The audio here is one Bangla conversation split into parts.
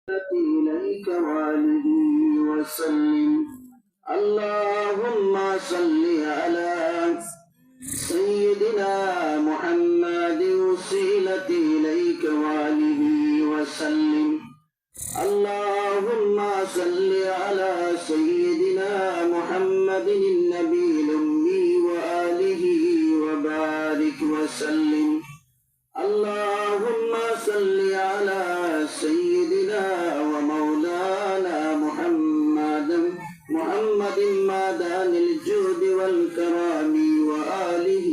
إليك وآله وسلم. اللهم صل على سيدنا محمد وسيلة إليك وآله وسلم. اللهم صل على سيدنا محمد النبي الأمي وآله وبارك وسلم. اللهم صل على سيدنا ومولانا محمد معدن الجود والكرم وآله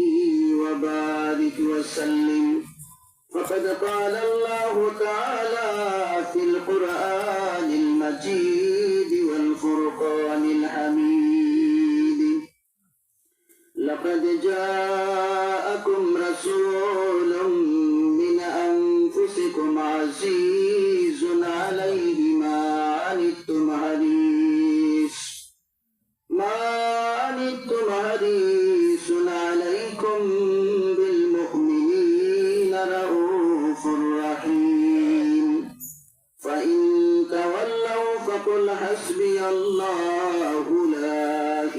وبارك وسلم. فقد قال الله تعالى في القرآن المجيد والفرقان الحميد: لقد جاءكم رسول من أنفسكم عزيز عليه ما عنتم حريص عليكم بالمؤمنين رؤوف رحيم. فإن تولوا فقل حسبي الله لا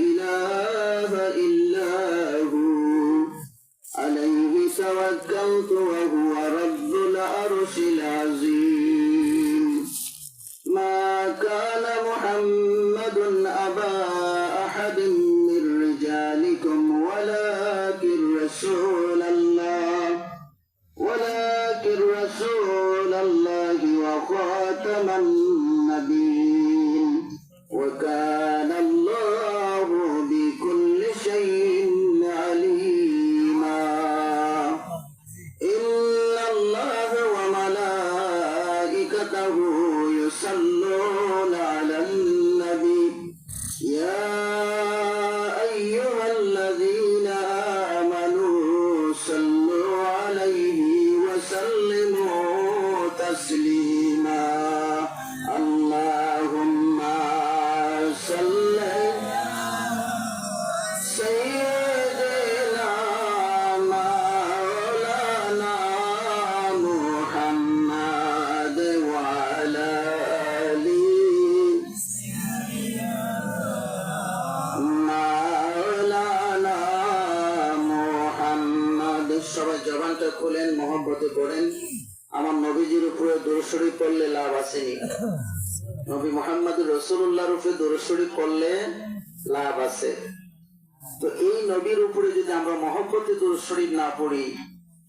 إله إلا هو عليه توكلت وهو رب العرش العظيم. ما كان محمد أبا أحد من رجالكم ولكن رسول الله وخاتم النبيين وكان الله بكل شيء عليما. إن الله وملائكته يصلون على النبي يا أيها الذين آمنوا صلوا عليه وسلموا تسليما. اللهم صل سيدنا مولانا محمد وعلى آله مولانا محمد. সবাই জবানটা খুলেন, মহব্বতে করেন। আমার নবীজির উপরে দরুদ শরীফ পড়লে লাভ আসেনি? নবী মুহাম্মদুর রাসূলুল্লাহর উপরে দরুদ শরীফ পড়লে লাভ আছে। তো এই নবীর উপরে যদি আমরা মহব্বতে দরুদ শরীফ না পড়ি,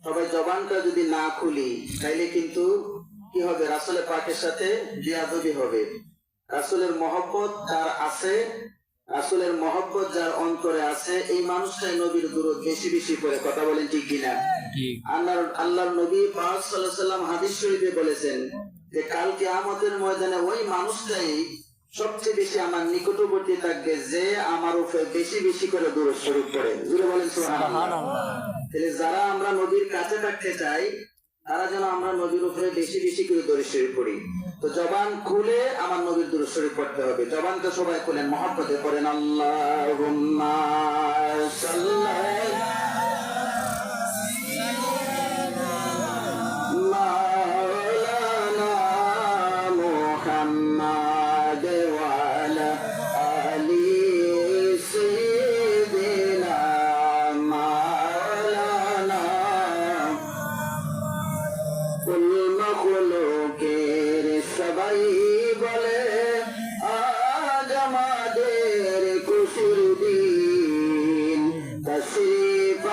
সবাই জবানটা যদি না খুলি, তাইলে কিন্তু কি হবে? রাসূলের পাকের সাথে বেয়াদবি হবে। রাসূলের মহব্বত যার আছে, রাসূলের মহব্বত যার অন্তরে আছে, এই মানুষটাই নবীর দরুদ বেশি বেশি করে। কথা বলেন ঠিক কিনা? আল্লাহর নবী পাক সাল্লাল্লাহু আলাইহি ওয়াসাল্লাম হাদিস শরীফে বলেছেন যে কাল কিয়ামতের ময়দানে ওই মানুষটাই সবচেয়ে বেশি আমার নিকটবর্তী থাকবে যে আমার উপরে বেশি বেশি করে দরুদ শরীফ পড়ে। জোরে বলেন সুবহানাল্লাহ। তাহলে যারা আমরা নবীর কাছে থাকতে চাই, তারা যেন আমরা নবীর উপরে বেশি বেশি করে দরুদ শরীফ পড়ি। তো জবান খুলে আমার নবীর দরুদ শরীফ পড়তে হবে। জবানটা সবাই খুলেন, মহব্বতে পড়েন। আল্লাহুম্মা সাল্লি মাওলানা মুহাম্মদ ওয়া আলা আলি সাইয়্যিদিনা মাওলানা। কুল মাখলুকের সবাই বলে আজ আমাদের খুশির দিন। তশরিফ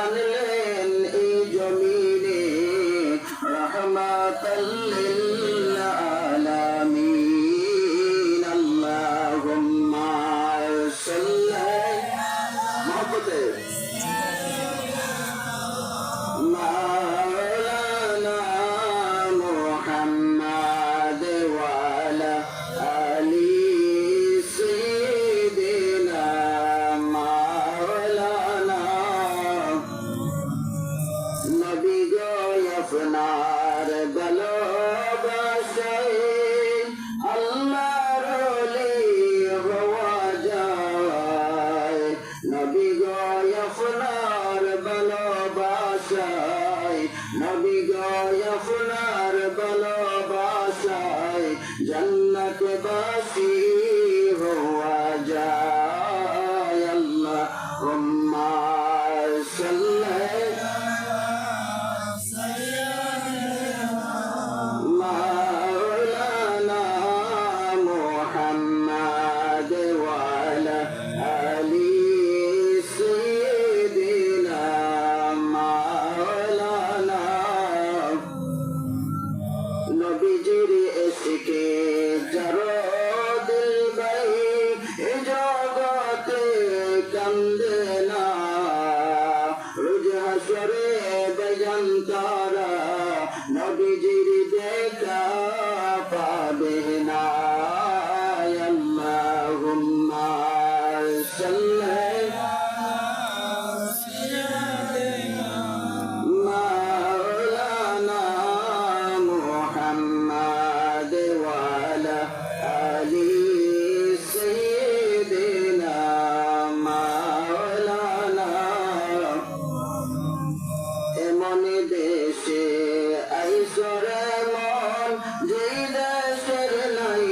जन्नत बासी हुआ जाए अल्लाहुम्मा सल्ली मौलाना मुहम्मद वाला अली सय्यिदिना मौलाना नबीजिर इश्के जरो दिल भाई जगते कंदे ना रोज हशरे बयान तारा नबीजिर देखा पाबे ना अल्लाहुम्मा सल्ली मौलाना मुहम्मद वाला अली सय्यिदिना मौलाना एमन देशे आइसरे मन যেই দেশের নাই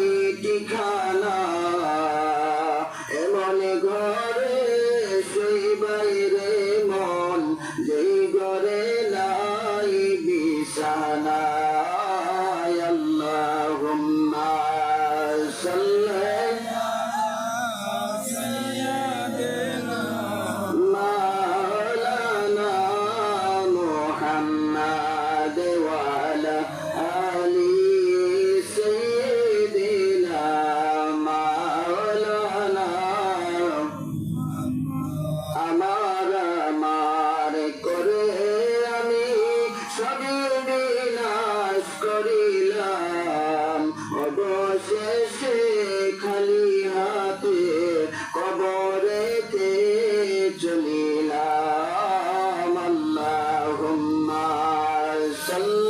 ঠিকানা এমন ঘরে সেই বাইরে মন যেই ঘরে নাই বিছানা আল্লাহুম্মা সাল্লি মাওলানা মুহাম্মদ ওয়ালা আলি সাইয়্যিদিনা মাওলানা আমার করে আমি সবই বিনাশ করিলাম অবশেষে খালি হাতে কবরেতে চলিলাম আল্লাহুম্মা সাল্লি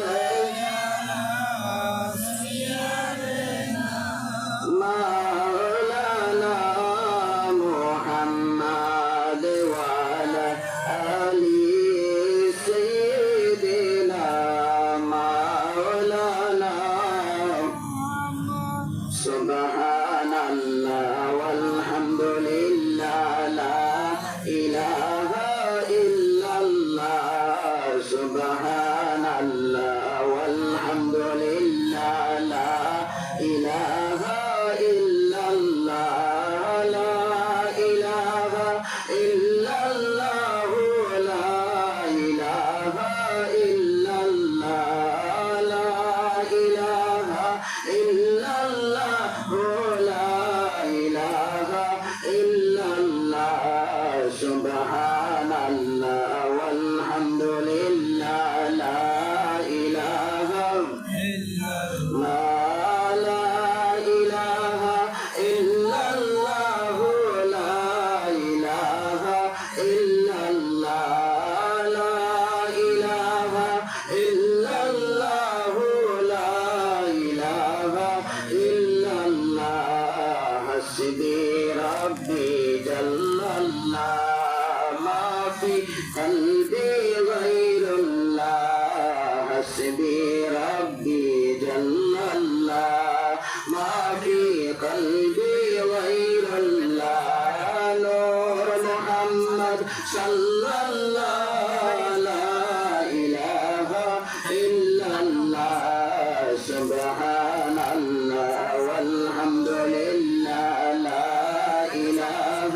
মাওলানা মুহাম্মদ ওয়ালা আলি সাইয়্যিদিনা মাওলানা সুবহানাল্লাহ ওয়ালহামদুলিল্লাহ লা ইলাহা ইল্লাল্লাহ সুবহানাল্লাহ ওয়ালহামদুলিল্লাহ লা ইলাহা ইল্লাল্লাহ লা ইলাহা ইল্লাল্লাহ লা ইলাহা ইল্লাল্লাহ লা ইলাহা ইল্লাল্লাহ লা ইলাহা ইল্লাল্লাহ সুবহানাল্লাহ ওয়ালহামদুলিল্লাহ লা ইলাহা حسبي ربي جل الله ما في قلبي غير الله حسبي ربي جل الله ما في قلبي غير الله نور محمد صلى الله لا إله إلا الله سبحان الله والحمد لله لا إله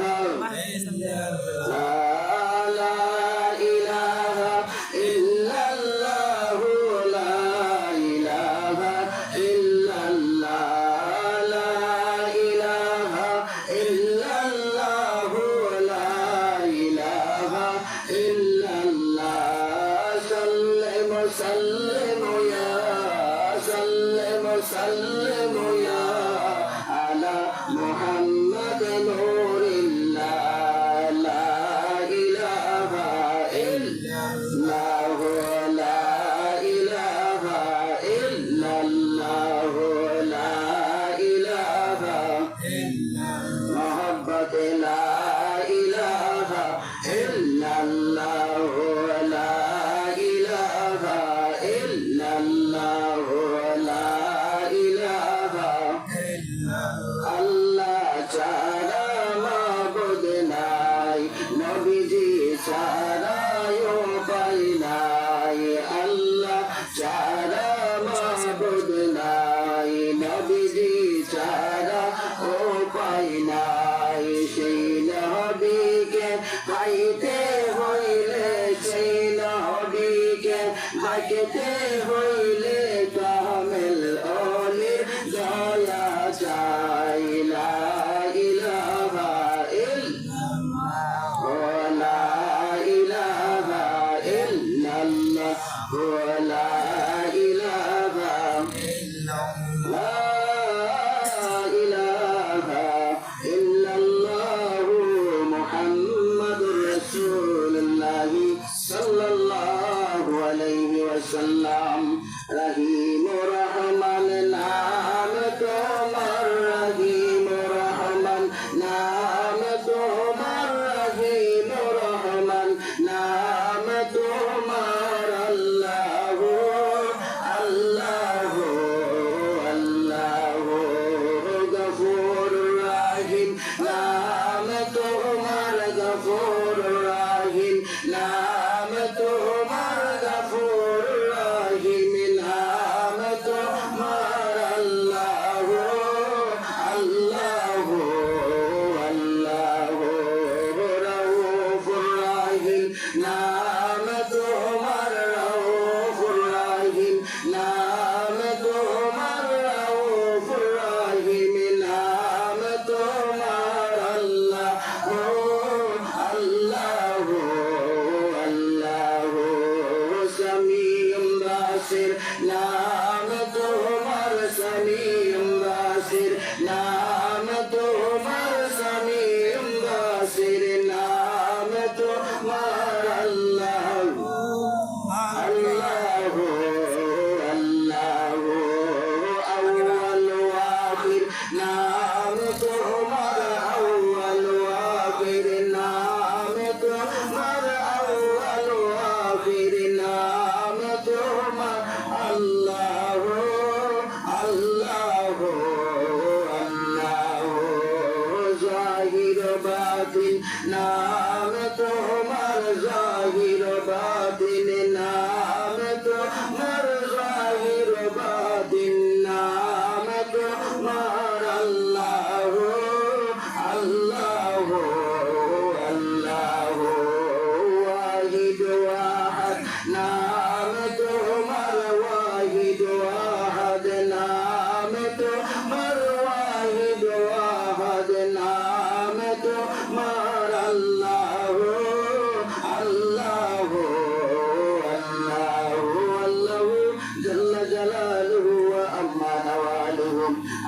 لا إله إلا الله لا إله إلا الله لا إله إلا الله لا إله إلا الله سلم سلم يا سلم سلم يا على محمد نور الله لا إله إلا الله لا إله إلا الله لا إله إلا محبة لا إله إلا الله لا إله إلا الله لا إله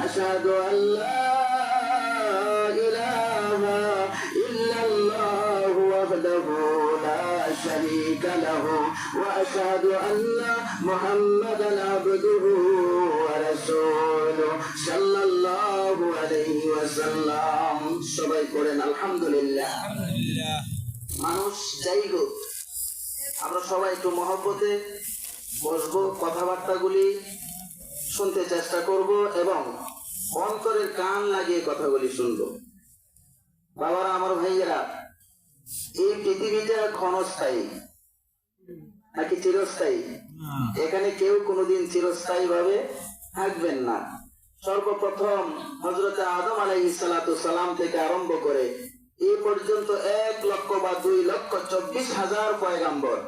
আশহাদু আল্লা ইলাহা ইল্লাল্লাহু ওয়াহদাহু লা শারীকা লাহু ওয়া আশহাদু আন্না মুহাম্মাদান আবদুহু ওয়া রাসূলুহু সাল্লাল্লাহু আলাইহি ওয়াসাল্লাম। সবাই করেন আলহামদুলিল্লাহ। মানুষ যাই হোক, আমরা সবাই একটু মহব্বতে বসবো, কথাবার্তাগুলি শুনতে চেষ্টা করব এবং অন্তরের কান লাগিয়ে কথাগুলি শুনবো। বাবারা, আমার ভাইয়েরা, এই পৃথিবীটা ক্ষণস্থায়ী নাকি চিরস্থায়ী? এখানে কেউ কোনোদিন চিরস্থায়ী ভাবে থাকবেন না। সর্বপ্রথম হযরত আদম আলাইহিস সালাতু সালাম থেকে আরম্ভ করে এই পর্যন্ত 1 লক্ষ বা 2,24,000 পয়গাম্বর,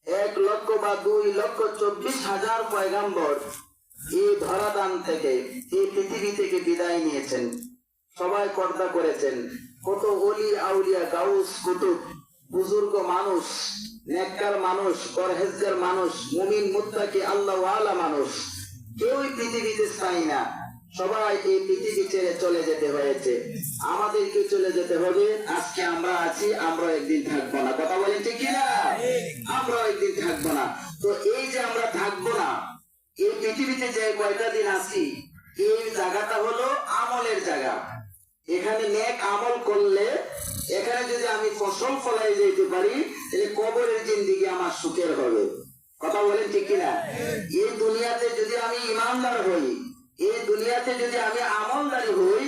1,24,000 পয়গাম্বর এই ধরাদান থেকে, এই পৃথিবী থেকে বিদায় নিয়েছেন। সবাই পর্দা করেছেন। কত ওলি আউলিয়া, গাউস, কুতুব, বুজুর্গ মানুষ, নেককার মানুষ, পরহেজগার মানুষ, মুমিন মুত্তাকি আল্লাহ ওয়ালা মানুষ, কেউই পৃথিবীতে স্থায়ী না। সবাই এই পৃথিবী ছেড়ে চলে যেতে হয়েছে। আমাদেরকে চলে যেতে হবে। আজকে আমরা আছি, আমরা একদিন থাকবো না। কথা বলেন ঠিক কিনা? আমরা একদিন থাকবো না। তো এই যে আমরা থাকবো না, এই পৃথিবীতে যে কয়টা দিন আছি, এই জায়গাটা হলো আমলের জায়গা। এখানে নেক আমল করলে, এখানে যদি আমি ফসল ফলাই যেতে পারি, তাহলে কবরের জিন্দেগি আমার সুখের হবে। কথা বলেন ঠিক কিনা? এই দুনিয়াতে যদি আমি ইমানদার হই, এই দুনিয়াতে যদি আমি আমলদারি হই,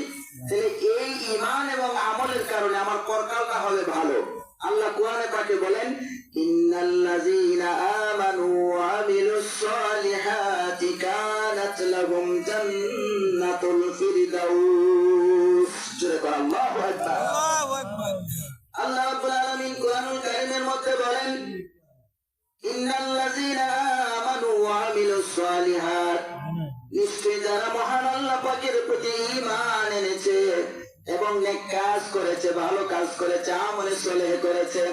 তাহলে এই ঈমান এবং আমলের কারণে আমার পরকালটা হবে ভালো। আল্লাহ কোরআনে পাকে বলেন, ইন্নাল্লাযীনা আমানু ওয়া আমিলুস সালিহাতি কানাত লাহুম জান্নাতুল ফিরদাউস। জোরে বলেন আল্লাহু আকবার। আল্লাহু আকবার। আল্লাহ রাব্বুল আলামিন কোরআনুল কারীমের মধ্যে বলেন, ইন্নাল্লাযীনা আমানু ওয়া আমিলুস সালিহাত, নিশ্চয়ই যারা মহান আল্লাহ পাকের প্রতি ঈমান এনেছে এবং নেক কাজ করেছে, ভালো কাজ করেছে, আমলে সালেহ করেছে,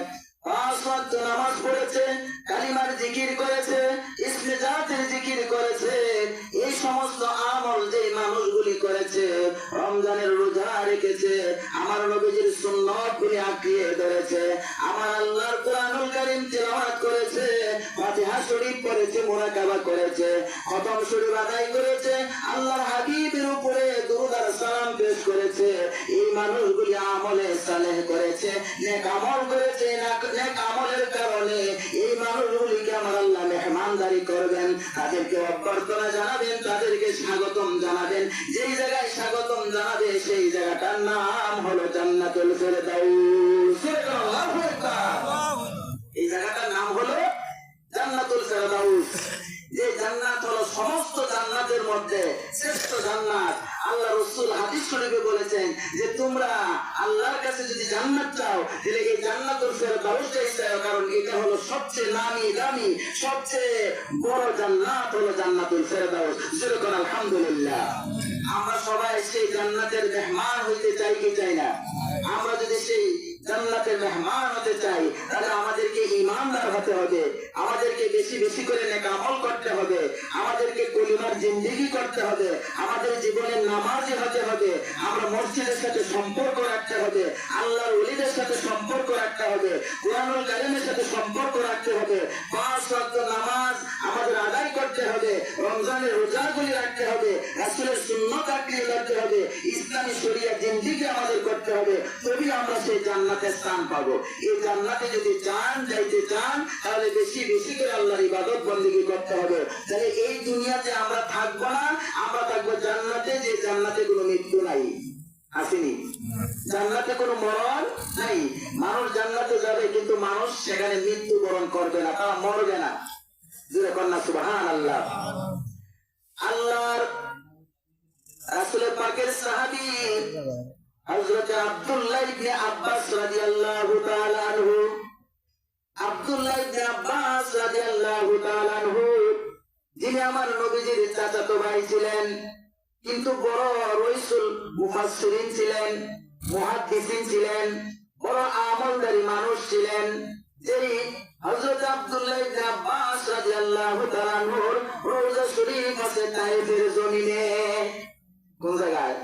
5 ওয়াক্ত নামাজ পড়েছে, কালিমার জিকির করেছে, ইসমে জাতের জিকির করেছে, এই সমস্ত আমল যে মানুষগুলি করেছে, রমজানের রোজা রেখেছে, আমার নবীজির সুন্নাতগুলি আঁকড়িয়ে ধরেছে, আমার আল্লাহর কোরআনুল কারীম তিলাওয়াত করেছে, ফাতিহা শরীফ পড়েছে, মুরাকাবা করেছে, খতম শরীফ আদায় করেছে, আল্লাহর হাবিবের উপরে দুরূদ আর সালাম পেশ করেছে, এই মানুষগুলি আমলে সালেহ করেছে, নেক আমল করেছে। নেক আমলের কারণে এই মানুষগুলিকে আমার আল্লাহ মেহমানদারি করবেন, তাদেরকে অভ্যর্থনা জানাবেন, তাদেরকে স্বাগতম জানাবেন। যেই জায়গায় স্বাগতম জানাবে সেই জায়গাটার নাম হলো জান্নাতুল ফিরদাউস। আল্লাহু আকবার। এই জায়গাটার নাম হলো জান্নাতুল ফিরদাউস। যে জান্নাত হলো সমস্ত জান্নাতের মধ্যে শ্রেষ্ঠ জান্নাত। আল্লাহ রাসূল হাদিস শরীফে বলেছেন যে তোমরা আল্লাহর কাছে যদি জান্নাত চাও, তাহলে এই জান্নাতুল ফিরদাউসটাই চাও, কারণ এটা হলো সবচেয়ে নামি দামি, সবচেয়ে বড় জান্নাত হলো জান্নাতুল ফিরদাউস। যেরকম আলহামদুলিল্লাহ, আমরা সবাই সেই জান্নাতের মেহমান হইতে চাই কি চাই না? আমরা যদি সেই জান্নাতের মেহমান হতে চাই, তাহলে আমাদেরকে ঈমানদার হতে হবে, আমাদেরকে বেশি বেশি করে নেক আমল করতে হবে, আমাদেরকে কলিমার জিন্দেগি করতে হবে, আমাদের জীবনের নামাজি হতে হবে, আমরা মসজিদের সাথে সম্পর্ক রাখতে হবে, আল্লাহর ওলিদের সাথে সম্পর্ক রাখতে হবে, কোরআনুল কারীমের সাথে সম্পর্ক রাখতে হবে, 5 ওয়াক্ত নামাজ আমাদের আদায় করতে হবে, রমজানের রোজাগুলি রাখতে হবে, রাসূলের সুন্নাত আঁকড়িয়ে ধরতে হবে, ইসলামী শরিয়া জিন্দেগি আমাদের করতে হবে, তবেই আমরা সেই জান্নাতে স্থান পাবো। এই জান্নাতে যদি যাইতে চান, তাহলে বেশি বেশি করে আল্লাহর ইবাদত বন্দেগী করতে হবে। তাহলে এই দুনিয়াতে আমরা থাকবো না, আমরা থাকবো জান্নাতে, যে জান্নাতে কোনো মৃত্যু নাই। আসেনি? জান্নাতে কোনো মরণ নাই। মানুষ জান্নাতে যাবে, কিন্তু মানুষ সেখানে মৃত্যুবরণ করবে না, তারা মরবে না। জোরে কন্যা সুবহানাল্লাহ। আল্লাহর রাসূল পাকের সাহাবী হযরত আব্দুল্লাহ ইবনে আব্বাস রাদিয়াল্লাহু তাআলা আনহু, আব্দুল্লাহ ইবনে আব্বাস রাদিয়াল্লাহু তাআলা আনহু, যিনি আমার নবীজির চাচাতো ভাই ছিলেন, কিন্তু বড় রইসুল মুফাসসিরিন ছিলেন, মুহাদ্দিসিন ছিলেন, বড় আমলদারি মানুষ ছিলেন, যিনি হযরত আব্দুল্লাহ ইবনে আব্বাস রাদিয়াল্লাহু তাআলা আনহুর রওজা শরীফ আছে তায়েফের জমিনে। কোন জায়গায়?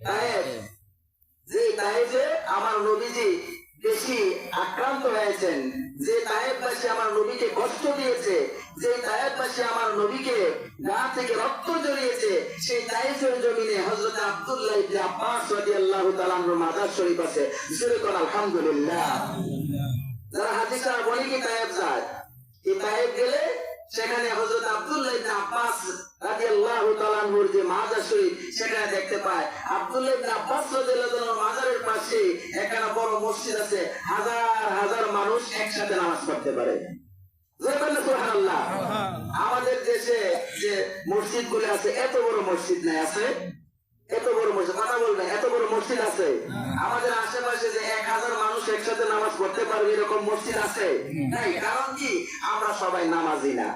তায়েফ। যে তায়েফে আমার নবীজি বেশি আক্রান্ত হয়েছেন, যে তায়েফবাসী আমার নবীকে কষ্ট দিয়েছে, যে তায়েফবাসী আমার নবীকে গা থেকে রক্ত ঝরিয়েছে, সেই তায়েফের জমিনে হযরত আব্দুল্লাহ ইবনে আব্বাস রাদিয়াল্লাহু তাআলা আনহুর মাজার শরীফ আছে। জোরে কোন আলহামদুলিল্লাহ। যারা হাদিসা বলে কি তায়েফ যায়, এই তায়েফ গেলে সেখানে হযরত আব্দুল্লাহ ইবনে আব্বাস রাদিয়াল্লাহু তাআলা আনহুর যে মাজার শরীফ সেখানে দেখতে পায়। আব্দুল্লাহ ইবনে আব্বাস রাদিয়াল্লাহু তাআলার মাজারের পাশে একটা বড় মসজিদ আছে, হাজার হাজার মানুষ একসাথে নামাজ পড়তে পারে। সুবহানাল্লাহ। আমাদের দেশে যে মসজিদ গুলো আছে এত বড় মসজিদ নাই, আছে এত বড় মসজিদ, কথা বলবেন এত বড় মসজিদ আছে? আমাদের আশেপাশে যে 1000 মানুষ একসাথে নামাজ পড়তে পারবে এরকম মসজিদ আছে? নাই। কারণ কি? আমরা সবাই নামাজি না,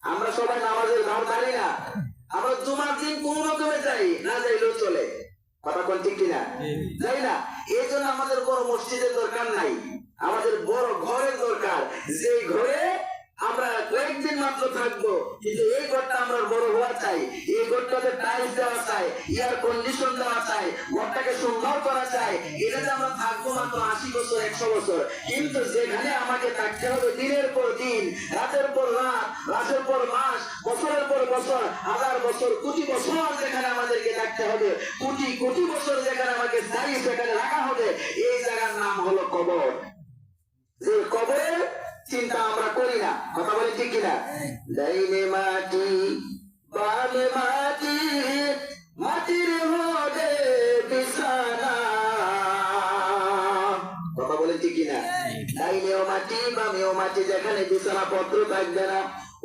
আমরা সবাই নামাজের ধার ধারি না। আমরা জুমার দিন কোন রকমে যাই, না যাইলেও চলে। কথা কোন ঠিক কিনা? যাই না। এই জন্য আমাদের বড় মসজিদের দরকার নাই, আমাদের বড় ঘরের দরকার। যে ঘরে আমরা কয়েকদিন মাত্র থাকবো, কিন্তু এই ঘরটা আমরা বড় হওয়া চাই, এই ঘরটাতে টাইলস দেওয়া চাই, এয়ার কন্ডিশন দেওয়া চাই, ঘরটাকে সুন্দর করা চাই। এটাতে আমরা থাকবো মাত্র 80 বছর 100 বছর। কিন্তু যেখানে আমাকে থাকতে হবে দিনের পর দিন, রাতের পর রাত, মাসের পর মাস, বছরের পর বছর, হাজার বছর, কোটি বছর যেখানে আমাদেরকে থাকতে হবে, কোটি কোটি বছর যেখানে আমাকে স্থায়ী সেখানে রাখা হবে, এই জায়গার নাম হলো কবর। যে কবরের চিন্তা আমরা করি না। কথা বলি ঠিক কিনা? ডাইনে মাটি বামে মাটি, মাটির মধ্যে বিছানা। কথা বলি ঠিক কিনা? ডাইনেও মাটি বামেও মাটি, যেখানে বিছানা পত্র থাকবে না,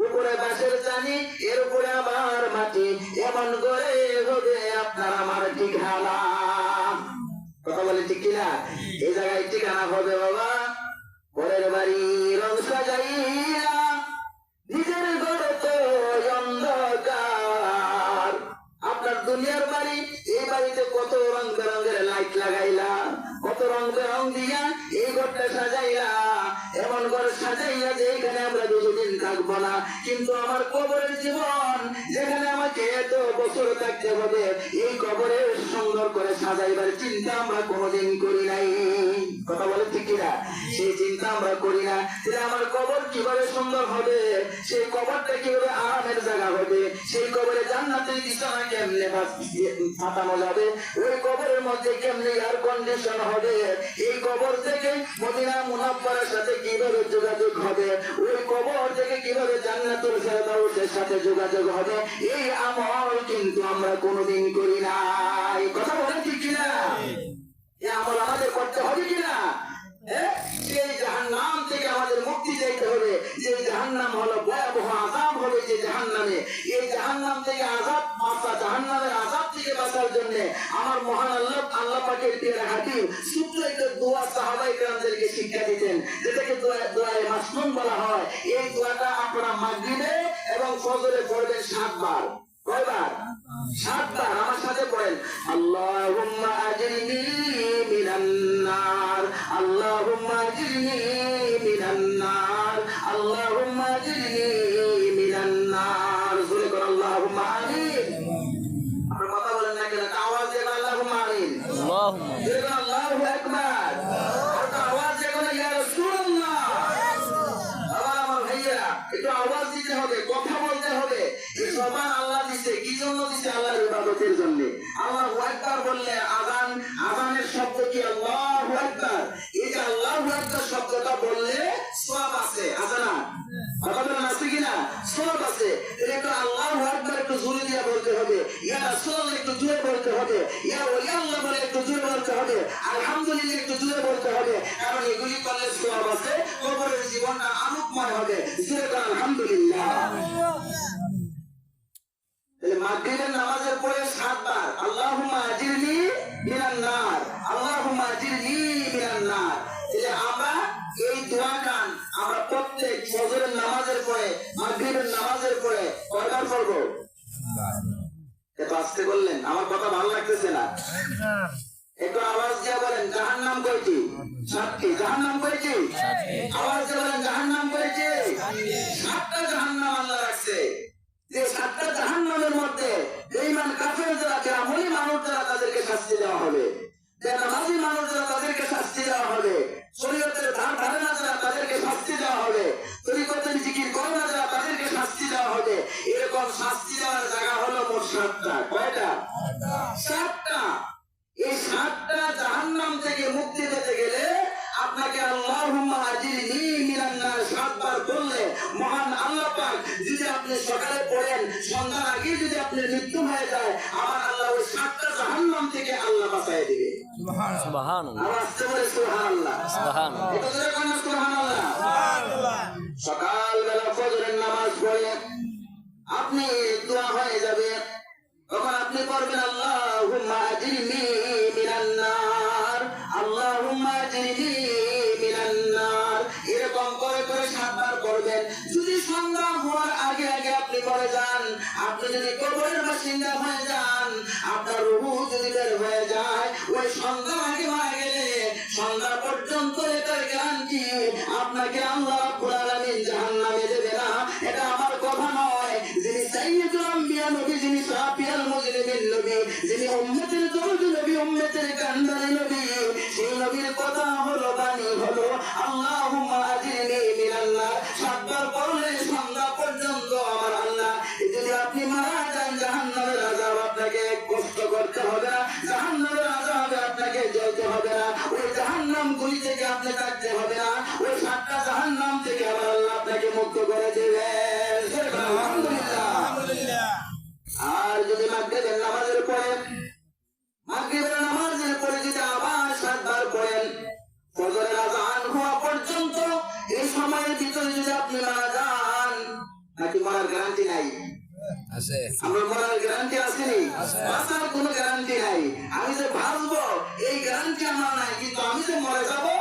উপরে বাঁশের চানি, এর উপরে আমার মাটি, এমন করে হবে আপনার আমার ঠিকানা। কথা বলি ঠিক কিনা? এই জায়গায় ঠিকানা হবে বাবা পরের বাড়ি রং সাজাইয়া, নিজের ঘরে তো অন্ধকার। আপনার দুনিয়ার বাড়ি, এই বাড়িতে কত রং বেরঙের লাইট লাগাইলা, কত রং বেরং দিয়া এই ঘরটা সাজাইলা, এমন ঘর সাজাইয়া যে এখানে আমরা বেশিদিন থাকবো না। কিন্তু আমার কবরের জীবন, যেখানে আমাকে এত বছর থাকতে হবে, এই কবরে সুন্দর করে সাজাইবার চিন্তা আমরা কোনোদিন করি নাই। কথা বলে ঠিক কিনা? সেই চিন্তা আমরা করি না যে আমার কবর কিভাবে সুন্দর হবে, সেই কবরটা কিভাবে আরামের জায়গা হবে, সেই কবরে জান্নাতের বিছানা কেমনে ফাটানো যাবে, ওই কবরের মধ্যে কেমনে এয়ার কন্ডিশন হবে, এই কবর থেকে মদিনা মুনাফফারের সাথে কিভাবে যোগাযোগ হবে, ওই কবর থেকে কিভাবে জান্নাতুল ফেরদাউসের সাথে যোগাযোগ হবে, এই আমল কিন্তু আমরা কোনোদিন করি নাই। কথা বলেন ঠিক কিনা? এই আমল আমাদের করতে হবে কিনা? সেই জাহান্নাম থেকে আমাদের মুক্তি চাইতে হবে। যে জাহান্নাম হলো ভয়াবহ আযাব হবে, যে জাহান্নামে, এই জাহান্নাম থেকে আযাব বাঁচা, জাহান্নামের আযাব থেকে বাঁচার জন্য আমার মহান আল্লাহ পাকের প্রিয় হাকিম ছোট্ট একটা দোয়া সাহাবায়ে কেরামদেরকে শিক্ষা দিতেন, যেটাকে দোয়ায়ে মাসনুন বলা হয়। এই দোয়াটা আপনারা মাগরিবে এবং ফজরে পড়বেন 7 বার। কয়বার? 7 বার। আমার সাথে পড়েন, আল্লাহুম্মা আজরিনি মিনান নার, আল্লাহুম্মা আজরিনি মিনান নার, আল্লাহুম্মা আজরিনি মিনান নার। জোরে করে আল্লাহুম্মা আমিন। আপনারা কথা বলেন না কেন? আওয়াজ দিয়ে আল্লাহুম্মা আমিন। আল্লাহুম্মা জোরে করে আল্লাহু আকবার। আর আওয়াজ দিয়ে বলে ইয়া রাসূলুল্লাহ। আমার ভাইয়েরা, একটু আওয়াজ দিতে হবে, কথা বলতে হবে। এই জবান আল্লাহ দিছে, কি জন্য দিছে? আল্লাহর ইবাদতের জন্য। আল্লাহু আকবার বললে আযান, আযানের শব্দ কি? আল্লাহু আকবার। এই যে আল্লাহু আকবার শব্দটা বললে সওয়াব আছে, আছে না? কথা বলেন আছে কিনা? সওয়াব আছে। এটা আল্লাহু আকবার একটু জোরে দিয়ে বলতে হবে, ইয়া রাসূলুল্লাহ একটু জোরে বলতে হবে, ইয়া ওলি আল্লাহ বলে একটু জোরে বলতে হবে, আলহামদুলিল্লাহ একটু জোরে বলতে হবে। কারণ এগুলি করলে সওয়াব আছে, কবরের জীবনটা আলোকময় হবে। জোরে করে আলহামদুলিল্লাহ। মাগরিবের নামাজের পরে 7 বার আল্লাহুম্মা আজিরনি মিনান নার, আল্লাহুম্মা আজিরনি মিনান নার। এই আমরা এই দোয়াটা আমরা প্রত্যেক ফজরের নামাজের পরে, মাগরিবের নামাজের পরে কয়বার পড়ব? এত আস্তে বললেন, আমার কথা ভালো লাগতেছে না। একটু আওয়াজ দিয়ে বলেন জাহান্নাম কয়টি? 7টি। জাহান্নাম কয়টি? আওয়াজ দিয়ে বলেন জাহান্নাম কয়টি? 7টা জাহান্নাম আল্লাহ রাখছে। যে 7টা জাহান্নামের মধ্যে বেঈমান কাফের যারা আমলি মানুষ যারা তাদেরকে শাস্তি দেওয়া হবে, নামাজি মানুষ যারা তাদেরকে শাস্তি দেওয়া হবে, শরীয়তের ধার ধারে না যারা তাদেরকে শাস্তি দেওয়া হবে, তরিকতের জিকির করে না যারা তাদেরকে শাস্তি দেওয়া হবে। এরকম শাস্তি দেওয়ার জায়গা হলো মোট 7টা। কয়টা? 7টা। এই 7টা জাহান্নাম থেকে মুক্তি পেতে গেলে আপনাকে আল্লাহুম্মা আজিরনি মিনান নার 7 বার বললে মহান আল্লাহ পাক যদি আপনি সকালে পড়েন, সন্ধ্যার আগে যদি আপনার মৃত্যু হয়ে যায়, আমার আল্লাহ ওই 7টা জাহান্নাম থেকে আল্লাহ বাঁচিয়ে দিবে। সুবহানাল্লাহ। আওয়াজ দিয়ে বলে সুবহানাল্লাহ। সুবহানাল্লাহ। এটা জোরে বলেন সুবহানাল্লাহ। সুবহানাল্লাহ। সকালবেলা ফজরের নামাজ পড়ে আপনি দোয়া হয়ে যাবে, তখন আপনি পড়বেন আল্লাহুম্মা আজিরনি মিনান নার, আল্লাহুম্মা আজিরনি মিনান নার। এরকম করে করে 7 বার পড়বেন। যদি সন্ধ্যা হওয়ার আগে আগে আপনি পড়ে যান, আপনি যদি কবরের বাসিন্দা হয়ে যান, আপনার রূহ যদি বের হয়ে যায়, ওই সন্ধ্যার আগে মারা গেলে সন্ধ্যা পর্যন্ত এটার গ্যারান্টি আপনাকে আল্লাহ রাব্বুল আলামিন জাহান্নামে দেবে না। এটা আমার কথা নয়। যিনি সাইয়্যিদুল আম্বিয়া নবী, যিনি শাফিউল মুজলিমিন নবী, যিনি উম্মতের দরদি নবী, উম্মতের কান্দারি নবী, সেই নবীর কথা হলো, বাণী হলো আল্লাহুম্মা আজিরনি মিনান নার। 7 বার পড়লে সন্ধ্যা পর্যন্ত আমার আল্লাহ, যদি আপনি মারা যান জাহান্নামের আযাব আপনাকে কষ্ট করতে হবে না, জাহান্নামের আযাবে আপনাকে জ্বলতে হবে না, ওই জাহান্নাম গুলি থেকে আপনি কাটতে হবে না, ওই 7টা জাহান্নাম থেকে আমার আল্লাহ আপনাকে মুক্ত করে দেবে। আলহামদুলিল্লাহ। আর যদি মাগরিবের নামাজের পরে যদি আবার 7 বার পড়েন, ফজরের আযান হওয়া পর্যন্ত এই সময়ের ভিতরে যদি আপনি মারা যান, নাকি মারার গ্যারান্টি নাই? আছে। আমার মরার গ্যারান্টি আছে নি? বাঁচার কোনো গ্যারান্টি নাই। আমি যে বাঁচবো এই গ্যারান্টি আমার নাই, কিন্তু আমি যে মরে যাবো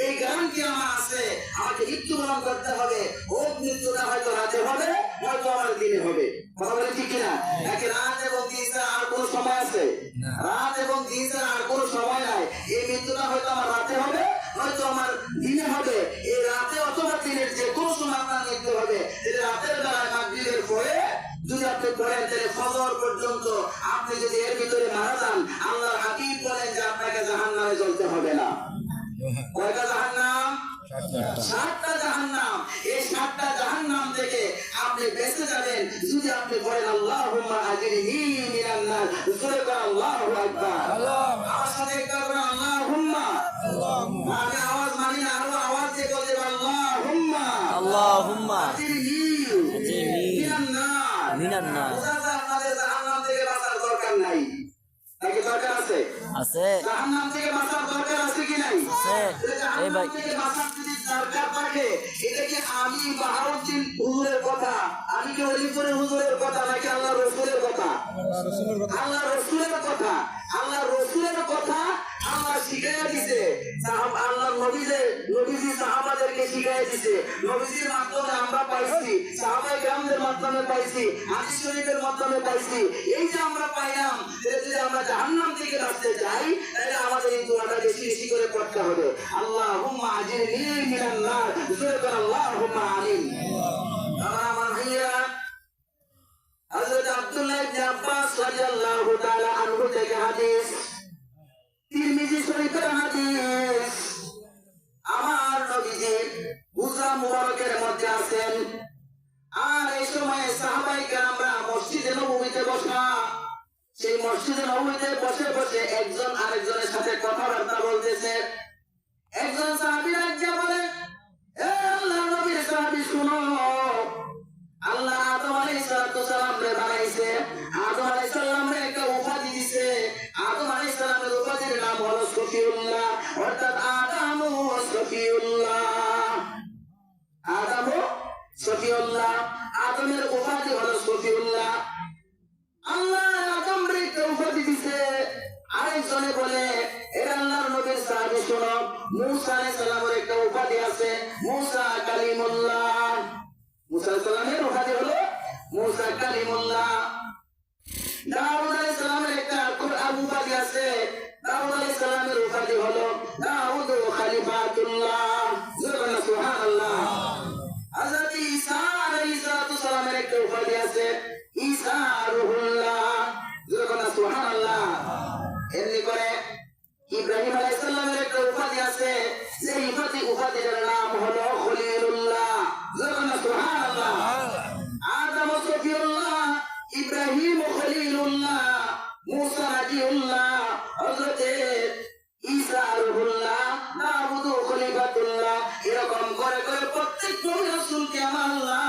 এই গ্যারান্টি আমার আছে। আমাকে মৃত্যুবরণ করতে হবে। হোক মৃত্যুটা হয়তো রাতে হবে, হয়তো আমার দিনে হবে। কথা বলে ঠিক কিনা? নাকি রাত এবং দিন ছাড়া আর কোনো সময় আছে? রাত এবং দিন ছাড়া আর কোনো সময় নাই। এই মৃত্যুটা হয়তো আমার রাতে হবে, হয়তো আমার দিনে হবে। এই রাতে অথবা দিনের যে কোনো সময় আপনার মৃত্যু হবে। রাতের বেলায় মাগরিবের পরে যদি আপনি পড়েন, তাহলে ফজর পর্যন্ত আপনি যদি এর ভিতরে মারা যান, আল্লাহর হাবিব বলেন যে আপনাকে জাহান্নামে জ্বলতে হবে না। কয়টা জাহান্নাম? 7টা জাহান্নাম। এই 7টা জাহান্নাম থেকে আপনি বেঁচে যাবেন যদি আপনি পড়েন আল্লাহুম্মা আজিরনি মিনান নার। জোরে করে আল্লাহু আকবার। আমার সাথে একবার বলেন আল্লাহুম্মা। আমি আওয়াজ মানি না, আরো আওয়াজ দিয়ে বলতে আল্লাহুম্মা, আল্লাহুম্মা আজিরনি মিনান নার, মিনান নার। আপনাদের জাহান্নাম থেকে বাঁচার দরকার নাই, নাকি দরকার আছে? আছে। জাহান্নাম থেকে বাঁচার দরকার আছে কি নাই? আছে। এই ভাই, থেকে বাঁচার যদি দরকার থাকে, এটা কি আমি বাহাউদ্দিন হুজুরের কথা, আমি কি ওলিপুরের হুজুরের কথা, নাকি আল্লাহ রাসূলের কথা? আল্লাহ রাসূলের কথা। আল্লাহ রাসূলের কথা আল্লাহ শিখাইয়া দিয়েছে। আল্লাহ নবীজি সাহাবাদেরকে শিখাইয়া দিয়েছে। নবীজির মাধ্যমে আমরা পাইছি, সাহাবায়ে কেরামদের মাধ্যমে পাইছি, হাদিস শরীফের মাধ্যমে পাইছি। এই যে আমরা পাইলাম, যদি আমরা জাহান্নাম থেকে বাঁচতে চাই, তাহলে আমাদের এই দোয়াটা বেশি বেশি করে পড়তে হবে। আল্লাহুম্মা আজিরনি মিনান নার। জোরে করে আল্লাহুম্মা আমিন। আমার ভাইয়া, হযরত আব্দুল্লাহ ইবনে আব্বাস রাদিয়াল্লাহু তাআলা আনহু থেকে হাদিস, তিরমিজি শরীফের হাদিস, আমার নবীজি হুজরা মুবারকের মধ্যে আছেন। আর এই সময় সাহাবায়ে কেরামরা মসজিদে নববীতে বসা, সেই মসজিদে নববীতে বসে বসে একজন আরেকজনের সাথে কথাবার্তা বলতেছে। একজন সাহাবী রাজ্জা বলে, এ আল্লাহর নবীর সাহাবী শুনো, আল্লাহ আদম আলাইহিস সালাম রে বানাইছে, আদম আলাইহিস সালাম রে একটা উপাধি দিয়েছে। আদম আলাইহিস সালামের উপাধির নাম হলো সফিউল্লাহ, অর্থাৎ আদম সফিউল্লাহ। আদম সফিউল্লাহ, আদমের উপাধি হলো সফিউল্লাহ। আল্লাহ আদম রে একটা উপাধি দিয়েছে। আরেকজনে বলে, এ আল্লাহর নবীর সাহাবী শোনো, মূসা আলাইহিস সালামের একটা উপাধি আছে, মূসা কালিমুল্লাহ। মূসা আলাইহিস সালামের উপাধি হলো মূসা কালিমুল্লাহ। দাউদ আলাইহিস সালামের একটা উপাধি আছে, দাউদ আলাইহিস সালাম খলিলুল্লাহ, মুসা নাজিউল্লাহ, হযরতে ঈসা রুহুল্লাহ, দাউদ খলিফাতুল্লাহ, এরকম করে করে প্রত্যেক নবী রাসূলকে আল্লাহ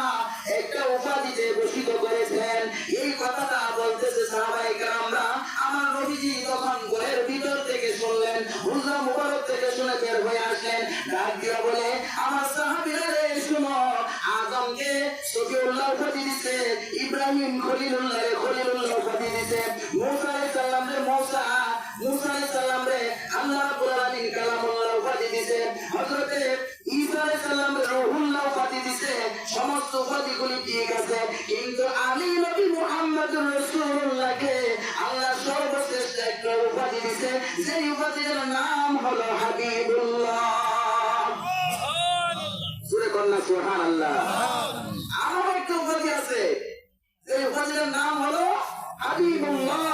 একটা উপাধিতে ভূষিত করেছেন। এই কথাটা বলতেছে সাহাবায়ে কেরামরা। আমার নবীজি তখন ঘরের ভিতর থেকে শুনলেন, হুজরা মুবারক থেকে শুনে বের হয়ে আসলেন। ডাক দিয়া বলে, আমার সাহাবীরা রে শুনো, আদমকে সফিউল্লাহ উপাধি দিছে, ইব্রাহিম খলিলুল্লাহ খলিলুল্লাহ উপাধি দিছে, মূসা আলাইহিস সালাম রে মূসা আলাইহিস সালাম রে আল্লাহ রাব্বুল আলামিন কালামুল্লাহ উপাধি দিছে, হযরতে ঈসা আলাইহিস সালাম রে রূহুল্লাহ উপাধি দিছে। সমস্ত উপাধিগুলি ঠিক আছে, কিন্তু আমি নবী মুহাম্মদুর রাসূলুল্লাহকে আল্লাহ সর্বশ্রেষ্ঠ একটা উপাধি দিছে, সেই উপাধির নাম হলো হাবিবুল্লাহ। সুরে কন্যা সুবহানাল্লাহ। আমার একটা উপাধি আছে, সেই উপাধির নাম হলো হাবিবুল্লাহ।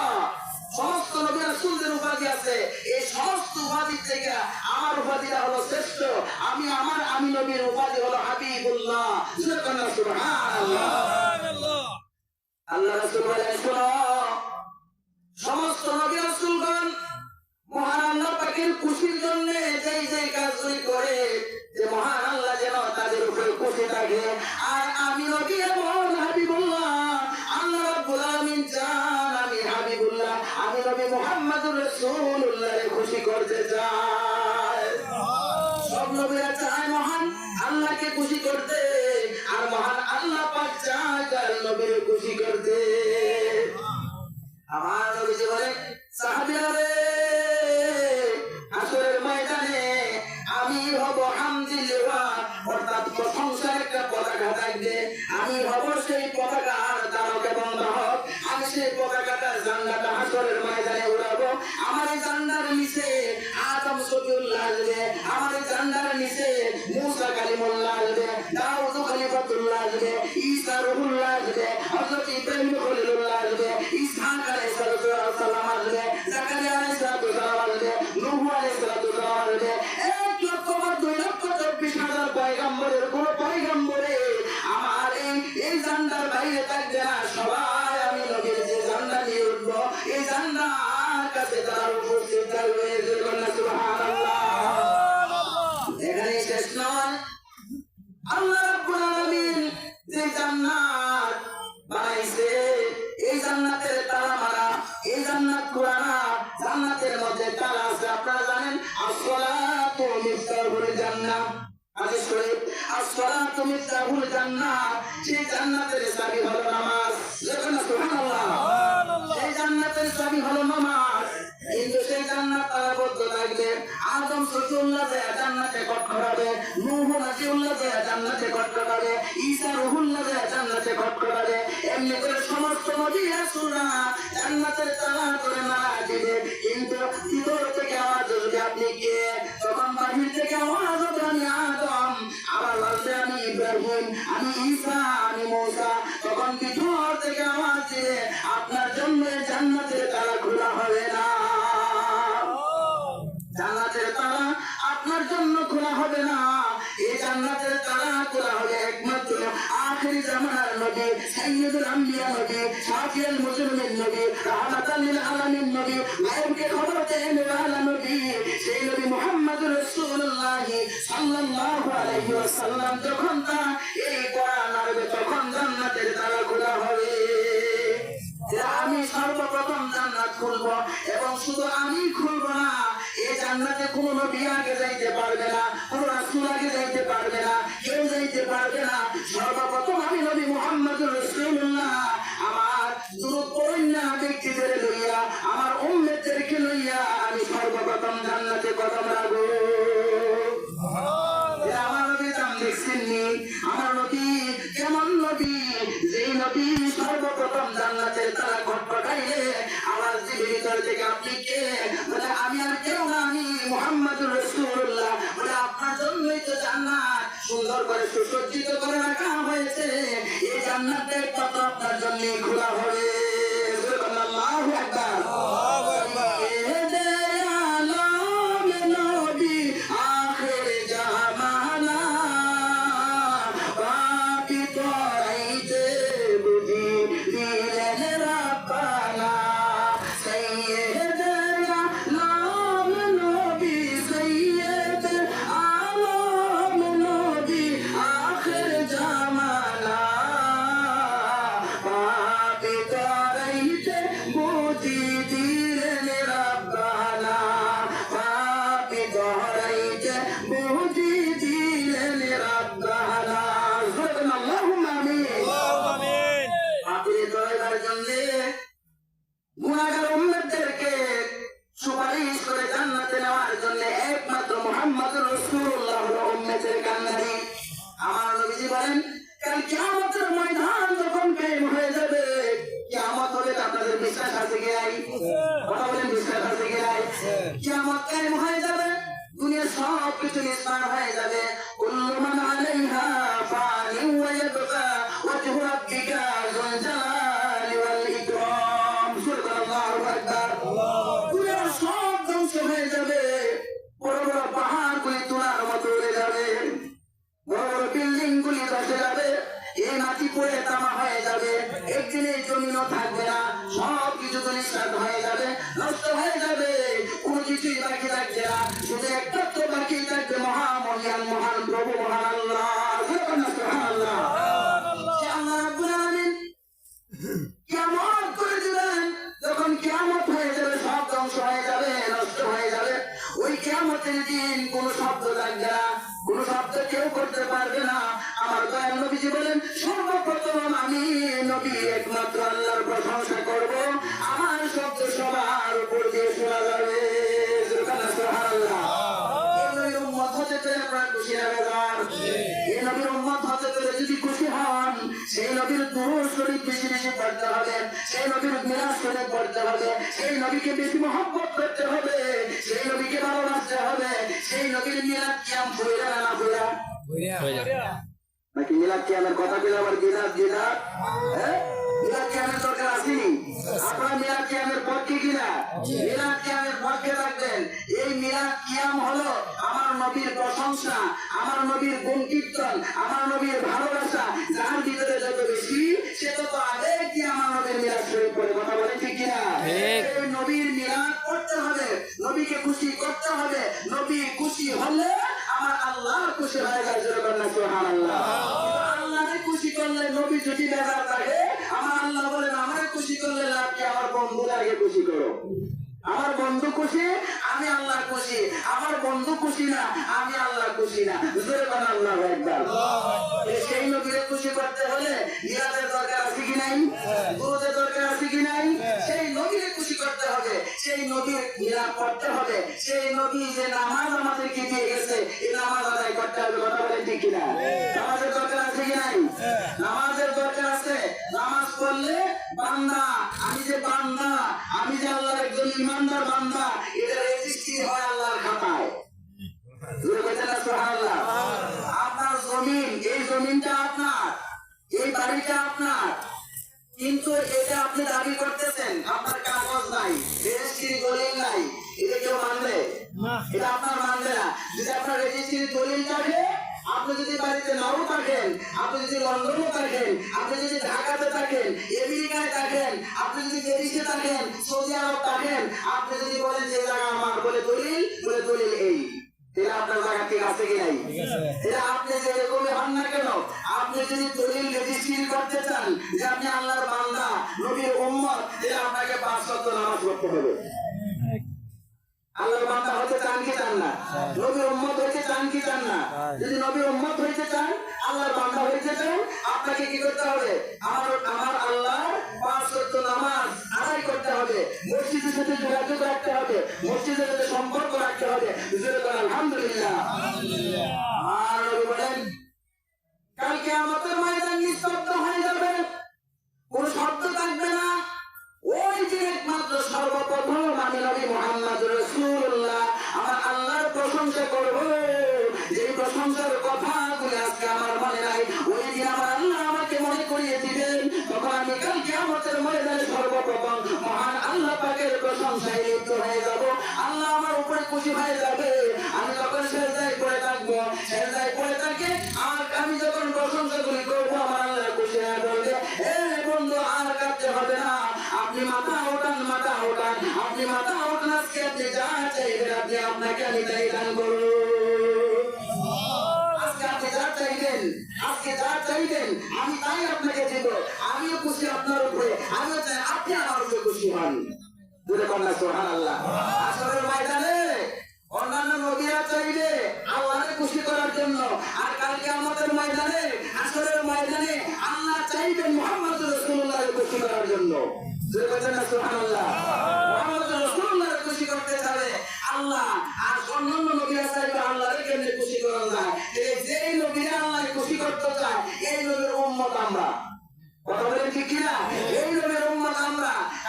সমস্ত নবী রাসূলদের উপাধি আছে, এই সমস্ত উপাধি থেকে আমার উপাধিটা হলো শ্রেষ্ঠ। আমি নবীর উপাধি হলো হাবিবুল্লাহ। সুরে কন্যা সুবহানাল্লাহ। আল্লাহ রাসূল বলেন, শোনো, সমস্ত নবী রাসূলগণ মহান আল্লাহ পাকের খুশির জন্য যেই যেই কাজগুলি করে, যে মহান আল্লাহ যেন তাদের উপরে খুশি থাকে। আর আমি নবী এবং হাবিবুল্লাহ, আল্লাহ রাব্বুল আলামিন চান আমি হাবিবুল্লাহ, আমি নবী মুহাম্মদুর রাসূলুল্লাহকে খুশি করতে চাই। সব নবীরা চায় মহান আল্লাহকে খুশি করতে, আর মহান আল্লাহ পাক চায় তার নবীর খুশি করতে। আমার নবীজি বলে, সাহাবীরা রে, হাসরের ময়দানে আমি হব হামদুলিল্লাহ, অর্থাৎ প্রশংসার একটা পতাকা থাকবে। আমি হব সেই পতাকার ধারক এবং বাহক। আমি সেই পতাকাটা জান্নাতে হাসরের ময়দানে উড়াবো। আমার এই জান্নার নিচে আদম সফিউল্লাহ আসবে, আমার এই জান্নার নিচে মূসা কালিমুল্লাহ আসবে, দাউদ খলিফাতুল্লাহ আসবে, ঈসা রূহুল্লাহ আসবে, হযরত ইব্রাহিম খলিলুল্লাহ আসবে, ইসহাক আলাইহিস সালাম আসবে, জাকারিয়া আলাইহিস সালাম আসবে, নূহ আলাইহিস সালাম আসবে। 1,2,24,000 পয়গম্বরের কোন পয়গম্বরে আমার এই জান্নার বাইরে থাকবে না। সবাই আমি নবীর যে জান্নাত নিয়ে উঠবো, এই জান্নার কাছে তারা উপস্থিত থাকবে। সুবহানাল্লাহ। এখানে শেষ নয়, আল্লাহ রাব্বুল আলামিন যে জান্নাত বানাইছে, এই জান্নাতের তালা মারা, এই জান্নাত কোরআনা, জান্নাতের মধ্যে তালা আছে। আপনারা জানেন, আসসালাতু মিফতাহুল জান্নাহ, হাদিস শরীফ, আসসালাতু মিফতাহুল জান্নাহ, সেই জান্নাতের চাবি হলো নামাজ। সুবহানাল্লাহ। সেই জান্নাতের চাবি হলো নামাজ। কিন্তু সেই জান্নাত তালাবদ্ধ থাকবে। আদম সফিউল্লাহ যে জান্নাতে কটকটাবে, নূহ নাজিউল্লাহ যে জান্নাতে কটকটাবে, ঈসা রূহুল্লাহ যে জান্নাতে কটকটাবে। এমনি করে সমস্ত নবী রাসূলরা জান্নাতের তালা করে মারা দিবে। কিন্তু ভিতর থেকে আওয়াজ আসবে, আপনি কে? তখন বাহির থেকে আওয়াজ হবে, আমি আদম। আবার বলবে, আমি ইব্রাহিম, আমি ঈসা, আমি মূসা। তখন ভিতর থেকে আওয়াজ দিবে, আপনার জন্য জান্নাতের তালা খোলা হবে না। জান্নাতের তালা আপনার জন্য খোলা হবে না। এই জান্নাতের তালা খোলা হবে একমাত্র আখিরি জামানার নবী, সাইয়্যিদুল আম্বিয়া নবী, শাফিউল মুজরিমিন নবী, রাহমাতাল লিল আলামিন নবী, গায়বকে খবর দেন ওয়ালা নবী, সেই নবী মুহাম্মদুর রাসূলুল্লাহ সাল্লাল্লাহু আলাইহি ওয়াসাল্লাম। যখন তা এই কোরআন আসবে, তখন জান্নাতের তালা খোলা হবে। আমি সর্বপ্রথম জান্নাত খুলবো, এবং শুধু আমি খুলবো না, এই জান্নাতে কোনো নবী আগে যাইতে পারবে না, কোন রাসূল আগে যাইতে পারবে না, কেউ যাইতে পারবে না। সর্বপ্রথম আমি নবী মুহাম্মদুর রাসূলুল্লাহ আমার দুরূপরণ্য ব্যক্তিদের লইয়া, আমার উম্মতদেরকে লইয়া আমি সর্বপ্রথম জান্নাতে কদম রাখবো। আমার নবী দাম দেখছেননি? আমার নবী কেমন নবী? যেই নবী সর্বপ্রথম জান্নাতের তালা খটখটাইলে আওয়াজ দিবে ভিতর থেকে, আপনি কে? বলে, আমি আর কেউ না, আমি মুহাম্মদুর রাসূলুল্লাহ। বলে, আপনার জন্যই তো জান্নাত সুন্দর করে সুসজ্জিত করে রাখা হয়েছে। এই জান্নাতের একমাত্র আপনার জন্যই খোলা হবে। আল্লাহু আকবার। গুনাহগার উম্মতদেরকে সুপারিশ করে জান্নাতে নেওয়ার জন্য একমাত্র মুহাম্মদুর রাসূলুল্লাহ উম্মতের কান্নারি। আমার নবীজি বলেন, কাল কিয়ামতের ময়দান যখন কায়েম হয়ে যাবে, কিয়ামত হবে, আপনাদের বিশ্বাস আছে কি নাই? কথা বলেন, বিশ্বাস আছে কি নাই? কিয়ামত কায়েম হয়ে যাবে, দুনিয়ার সব কিছু নিস্তার হয়ে যাবে। কুল্লু মান আলাইহা ফানি ওয়া ইয়াবকা ওয়াজহু রাব্বিকা যুল জালালি ওয়াল ইকরাম। সুবহানাল্লাহু আকবার। দুনিয়ার সব ধ্বংস হয়ে যাবে, বড় বড় পাহাড়গুলি তুলার মতো উড়ে যাবে, বড় বড় বিল্ডিং গুলি ধসে যাবে, এই মাটি পড়ে তামা হয়ে যাবে, একদিনে জমিনও থাকবে না, সব কিছু নিঃশ্বাস হয়ে যাবে, নষ্ট হয়ে যাবে, কোনো কিছুই বাকি থাকবে না, শুধু একটা তো বাকি থাকবে, মহামহিয়ান মহান প্রভু মহান আল্লাহ। সুবহানাল্লাহ। আল্লাহ রাব্বুল আলামিন কিয়ামত করে দিবেন। যখন কিয়ামত হয়ে যাবে, সব ধ্বংস হয়ে যাবে, নষ্ট হয়ে যাবে, ওই কিয়ামতের দিন কোনো শব্দ থাকবে না, কোনো শব্দ কেউ করতে পারবে না। আমার দয়াল নবীজি বলেন, সর্বপ্রথম আমি নবী একমাত্র আল্লাহর প্রশংসা করব, আমার শব্দ সবার উপর দিয়ে শোনা যাবে। সুবহানাল্লাহ। এই নবীর উম্মত হতে পেরে আপনারা খুশি না বেজার? এই নবীর উম্মত হতে পেরে যদি খুশি হন, সেই নবীর দুরূদ শরীফ বেশি বেশি পড়তে হবে, সেই নবীর মিলাদ শরীফ পড়তে হবে, সেই নবীকে বেশি মহব্বত করতে হবে, সেই নবীকে ভালোবাসতে হবে, সেই নবীর মিলাদ কিয়াম হইরা না হইরা নাকি? মিলাদ কিয়ামের কথা বলে আবার জিনাত জিনাত, হ্যাঁ? মিলাদ কিয়ামের দরকার আসেনি? আপনারা মিলাদ কিয়ামের পক্ষে কিনা? মিলাদ কিয়ামের পক্ষে থাকবেন। এই মিলাদ কিয়াম হলো আমার নবীর প্রশংসা, আমার নবীর গুণ কীর্তন, আমার নবীর ভালোবাসা, যার ভিতরে যত বেশি সে তত আগে কি আমার নবীর মিলাদ শরীফ পড়ে। কথা বলে ঠিক কিনা? এই নবীর মিলাদ করতে হবে, নবীকে খুশি করতে হবে, নবী খুশি হলে আমার আল্লাহ খুশি হয়ে যায়। সুবহানাল্লাহ। আল্লাহকে খুশি করলে নবী যদি বেজার থাকে, আমার আল্লাহ বলেন আমাকে খুশি করলে লাভ কি? আমার বন্ধুদেরকে খুশি করো। আমার বন্ধু খুশি, আমি আল্লাহ খুশি। আমার বন্ধু খুশি না, আমি আল্লাহ খুশি না। আল্লাহু আকবার। সেই নবীকে খুশি করতে হলে মিলাদের দরকার আছে কি নাই? দুরূদের দরকার আছে কি নাই? সেই নবীকে খুশি করতে হবে, সেই নবীর মিলাদ করতে হবে, সেই নবী যে নামাজ আমাদেরকে দিয়ে গেছে, এই নামাজ আদায় করতে হবে। কথা বলে ঠিক কিনা? নামাজের দরকার আছে কি নাই? নামাজের দরকার আছে। নামাজ পড়লে বান্দা, আমি যে বান্দা, আমি যে আল্লাহর একজন ইমানদার বান্দা, এটা রেজিস্ট্রি হয় আল্লাহর খাতায়। সুবহানাল্লাহ। আপনার জমিন, এই জমিনটা আপনার, এই বাড়িটা আপনার, কিন্তু এটা আপনি দাবি করতেছেন, আপনার কাগজ নাই, রেজিস্ট্রি দলিল নাই, এটা কেউ মানবে? এটা আপনার মানবে না। যদি আপনার রেজিস্ট্রি দলিল থাকে, আপনি যদি বাড়িতে নাও থাকেন, আপনি যদি লন্ডনে থাকেন, আপনি যদি ঢাকাতে থাকেন, আমেরিকায় থাকেন, আপনি যদি প্যারিসে থাকেন, সৌদি আরব থাকেন, আপনি যদি বলেন যে জায়গা আমার, বলে দলিল এই, তাহলে আপনার জায়গা ঠিক আছে কি নাই? এটা আপনি যে এরকমই হন না কেন, আপনি যদি দলিল রেজিস্ট্রি করতে চান যে আপনি আল্লাহর বান্দা, নবীর উম্মত, তাহলে আপনাকে 5 ওয়াক্ত নামাজ পড়তে হবে। আল্লাহর বান্দা হতে চান কি চান না? নবীর উম্মত হইতে চান কি চান না? যদি নবীর উম্মত হইতে চান, আল্লাহর বান্দা হইতে চান, আপনাকে কি করতে হবে? আমার আল্লাহর 5 ওয়াক্ত নামাজ আদায় করতে হবে, মসজিদের সাথে যোগাযোগ রাখতে হবে, মসজিদের সাথে সম্পর্ক রাখতে হবে। আলহামদুলিল্লাহ। আর নবী বলেন, কাল কিয়ামতের ময়দান নিস্তব্ধ হয়ে যাবে, কোন শব্দ থাকবে না। ওই যে একমাত্র সর্বপ্রথম আমি নবী মুহাম্মদুর রাসূলুল্লাহ আমার আল্লাহর প্রশংসা করব, যে প্রশংসার কথাগুলি আজকে আমার মনে নাই, ওই দিন আমার আল্লাহ আমাকে মনে করিয়ে দিবেন, তখন আমি কাল কিয়ামতের ময়দানে সর্বপ্রথম মহান আল্লাহ পাকের প্রশংসায় লিপ্ত হয়ে যাব। আল্লাহ আমার উপরে খুশি হয়ে যাবে। আমি যখন সেজদায় পড়ে থাকবো, সেজদায় পড়ে থাকে, আর আমি যখন প্রশংসাগুলি করবো, আমার আল্লাহ খুশি হয়ে বলবে, এ বন্ধু আর কাঁদতে হবে না, আপনি মাথা ওঠান, আপনি মাথা ওঠান, আজকে আপনি যা চাইবেন, আপনি আপনাকে আমি তাই দান করব। আজকে আপনি যা চাইবেন, আজকে যা চাইবেন, আমি তাই আপনাকে দেব। আমিও খুশি আপনার উপরে, আমিও চাই আপনি আমার উপরে খুশি হন। বলে কন্যা সুবহানাল্লাহ। আসরের ময়দানে অন্যান্য নবীরা চাইবে আল্লাহকে খুশি করার জন্য, আর কাল কিয়ামতের ময়দানে, আসরের ময়দানে আল্লাহ চাইবেন মুহাম্মদুর রাসূলুল্লাহকে খুশি করার জন্য। সুবহানাল্লাহ।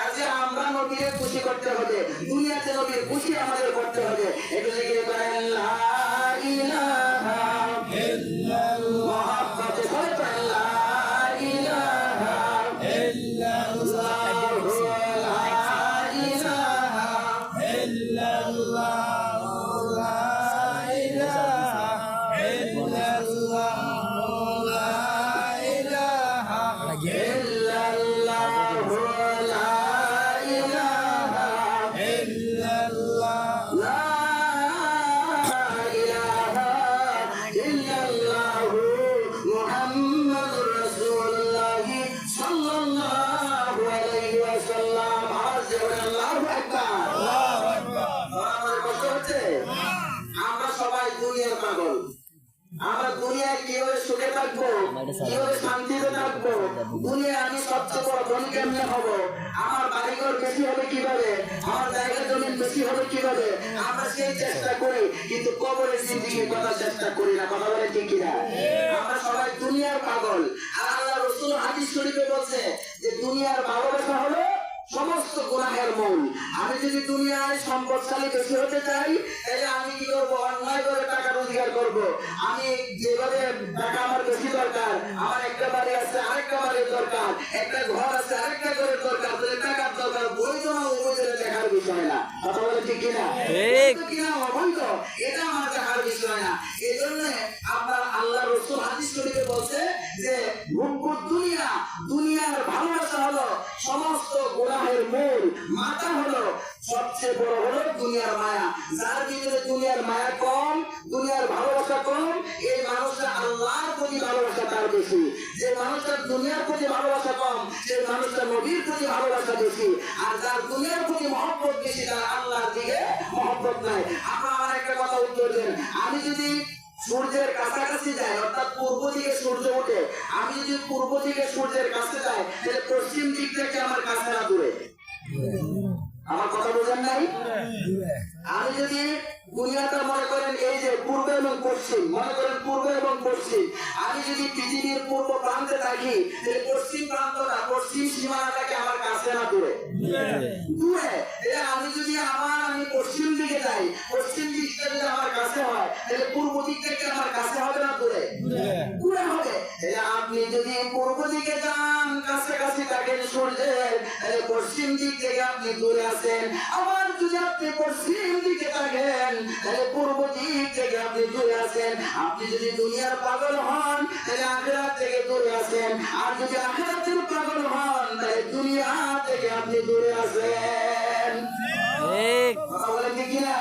আর যে আমরা নবীকে খুশি করতে হবে, দুনিয়াতে নবীর খুশি আমাদের করতে হবে। একটু জিকির করেন লা ইলাহা ইল্লাল্লাহ, মহব্বতে বলে পড়েন লা ইলাহা ইল্লাল্লাহ, লা ইলাহা ইল্লাল্লাহ, লা ইলাহা ইল্লাল্লাহ, লা ইলাহা ইল্লাল্লাহ, লা ইলাহা ইল্লাল্লাহ, লা ইলাহা ইল্লাল্লাহ, মুহাম্মাদুর রাসূলুল্লাহ সাল্লাল্লাহু আলাইহি ওয়াসাল্লাম। আল্লাহু আকবার, আল্লাহু আকবার। আমার কষ্ট হচ্ছে, আমরা সবাই দুনিয়ার পাগল। আমরা দুনিয়ায় কিভাবে সুখে থাকবো, কিভাবে শান্তিতে থাকবো, দুনিয়ায় আমি সবচেয়ে বড় ধনী কেমনে হবো, আমার বাড়িঘর বেশি হবে কিভাবে, আমার জায়গা জমি বেশি হবে কিভাবে, আমরা সেই চেষ্টা করি, কিন্তু কবরের জিন্দেগির কথা চেষ্টা করি না। কথা বলে ঠিক কিনা? আমরা সবাই দুনিয়ার পাগল। আর আল্লাহ রাসূল হাদিস শরীফে বলছে যে দুনিয়ার ভালোবাসা হলো সমস্ত গুনাহের মূল। আমি যদি দুনিয়ায় সম্পদশালী বেশি হতে চাই, তাহলে আমি কি করবো? অন্যায় করে টাকা রোজগার করব। আমি যেভাবে টাকা আমার বেশি দরকার, আমার একটা বাড়ি আছে আরেকটা বাড়ির দরকার, একটা ঘর আছে আরেকটা ঘরের দরকার, তাহলে টাকার দরকার, বৈধ না অবৈধ দেখার বিষয় না। কথা বলে ঠিক কিনা? কিনা অবৈধ এটা আমার দেখার বিষয় না। এই জন্য আপনার আল্লাহ রাসূল হাদিস শরীফে বলছে যে দুনিয়া, দুনিয়ার ভালোবাসা হলো সমস্ত গুনাহের মূল, মাথা হলো সবচেয়ে বড় হলো দুনিয়ার মায়া। যার ভিতরে দুনিয়ার মায়া কম, দুনিয়ার ভালোবাসা কম, এই মানুষটা আল্লাহর প্রতি ভালোবাসা তার বেশি। যে মানুষটার দুনিয়ার প্রতি ভালোবাসা কম, সেই মানুষটা নবীর প্রতি ভালোবাসা বেশি। আর যার দুনিয়ার প্রতি মহব্বত বেশি, তার আল্লাহর দিকে মহব্বত নাই। আপনারা আমার একটা কথা উত্তর দেন, আমি যদি সূর্যের কাছাকাছি যায়, অর্থাৎ পূর্ব দিকে সূর্য ওঠে, আমি যদি পূর্ব দিকে সূর্যের কাছে যাই, তাহলে পশ্চিম দিক থেকে আমার কাছে না দূরে? আমার কথা বোঝেন নাই? আমি যদি দুনিয়াটা মনে করেন এই যে পূর্ব এবং পশ্চিম, মনে করেন পূর্ব এবং পশ্চিম, আমি যদি পৃথিবীর পূর্ব প্রান্তে থাকি, তাহলে পশ্চিম প্রান্তটা, পশ্চিম সীমানাটাকে আমার কাছে না দূরে? দূরে। আমি যদি আমি পশ্চিম দিকে যাই, পশ্চিম দিকটা যদি আমার কাছে হয়, তাহলে পূর্ব দিক থেকে আমার কাছে হবে না দূরে? দূরে হবে। আপনি যদি পূর্ব দিকে যান, কাছাকাছি থাকেন সূর্যের, তাহলে পশ্চিম দিক থেকে আপনি দূরে আছেন। আবার যদি আপনি পশ্চিম দিকে থাকেন, তাহলে পূর্ব দিক থেকে আপনি দূরে আছেন। আপনি যদি দুনিয়ার পাগল হন, তাহলে আখিরাত থেকে দূরে আছেন। আর যদি আখিরাতের পাগল হন, তাহলে দুনিয়া থেকে আপনি দূরে আছেন। কথা বলেন ঠিক কিনা?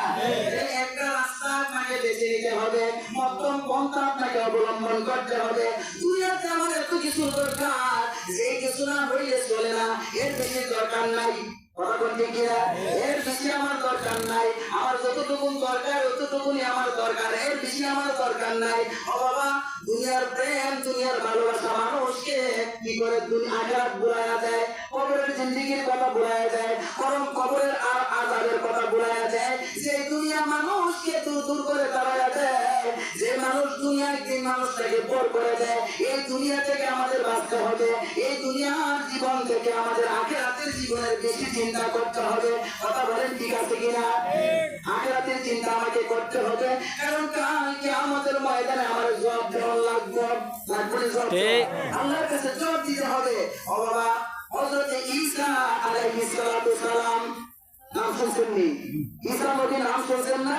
একটা রাস্তা আপনাকে বেছে নিতে হবে, মধ্যম পন্থা আপনাকে অবলম্বন করতে হবে। দুনিয়াতে আমার এত কিছু দরকার, যে কিছু না হইলে চলে না, এর বেশি দরকার নাই। কথা বলতে কিনা? এর বেশি আমার দরকার নাই। আমার যতটুকু দরকার ততটুকুনি আমার দরকার, এর বেশি আমার দরকার নাই। ও বাবা, দুনিয়ার প্রেম, দুনিয়ার ভালোবাসা মানুষকে কি করে আখিরাত ভুলাইয়া দেয়, কবরের জিন্দেগির কথা ভুলাইয়া দেয়, কবরের আযাবের কথা ভুলাইয়া দেয়। যে দুনিয়া মানুষকে দূর দূর করে তাড়াইয়া দেয়, যে মানুষ দুনিয়া একদিন মানুষটাকে পর করে দেয়। এই দুনিয়া থেকে আমাদের বাঁচতে হবে, এই দুনিয়ার জীবন থেকে আমাদের আখিরাতের জীবনের বেশি চিন্তা করতে হবে। কথা বলেন ঠিক আছে কিনা? আখিরাতের চিন্তা আমাকে করতে হবে, কারণ কালকে আমাদের ময়দানে আমার জবাব দেওয়া লাগবে। আল্লাহর কাছে জবাব দিতে হবে। ও বাবা, হযরত ঈসা আলাইহিস সালাতু সালাম নাম শুনছেন নি? ঈসা নবীর নাম শুনছেন না?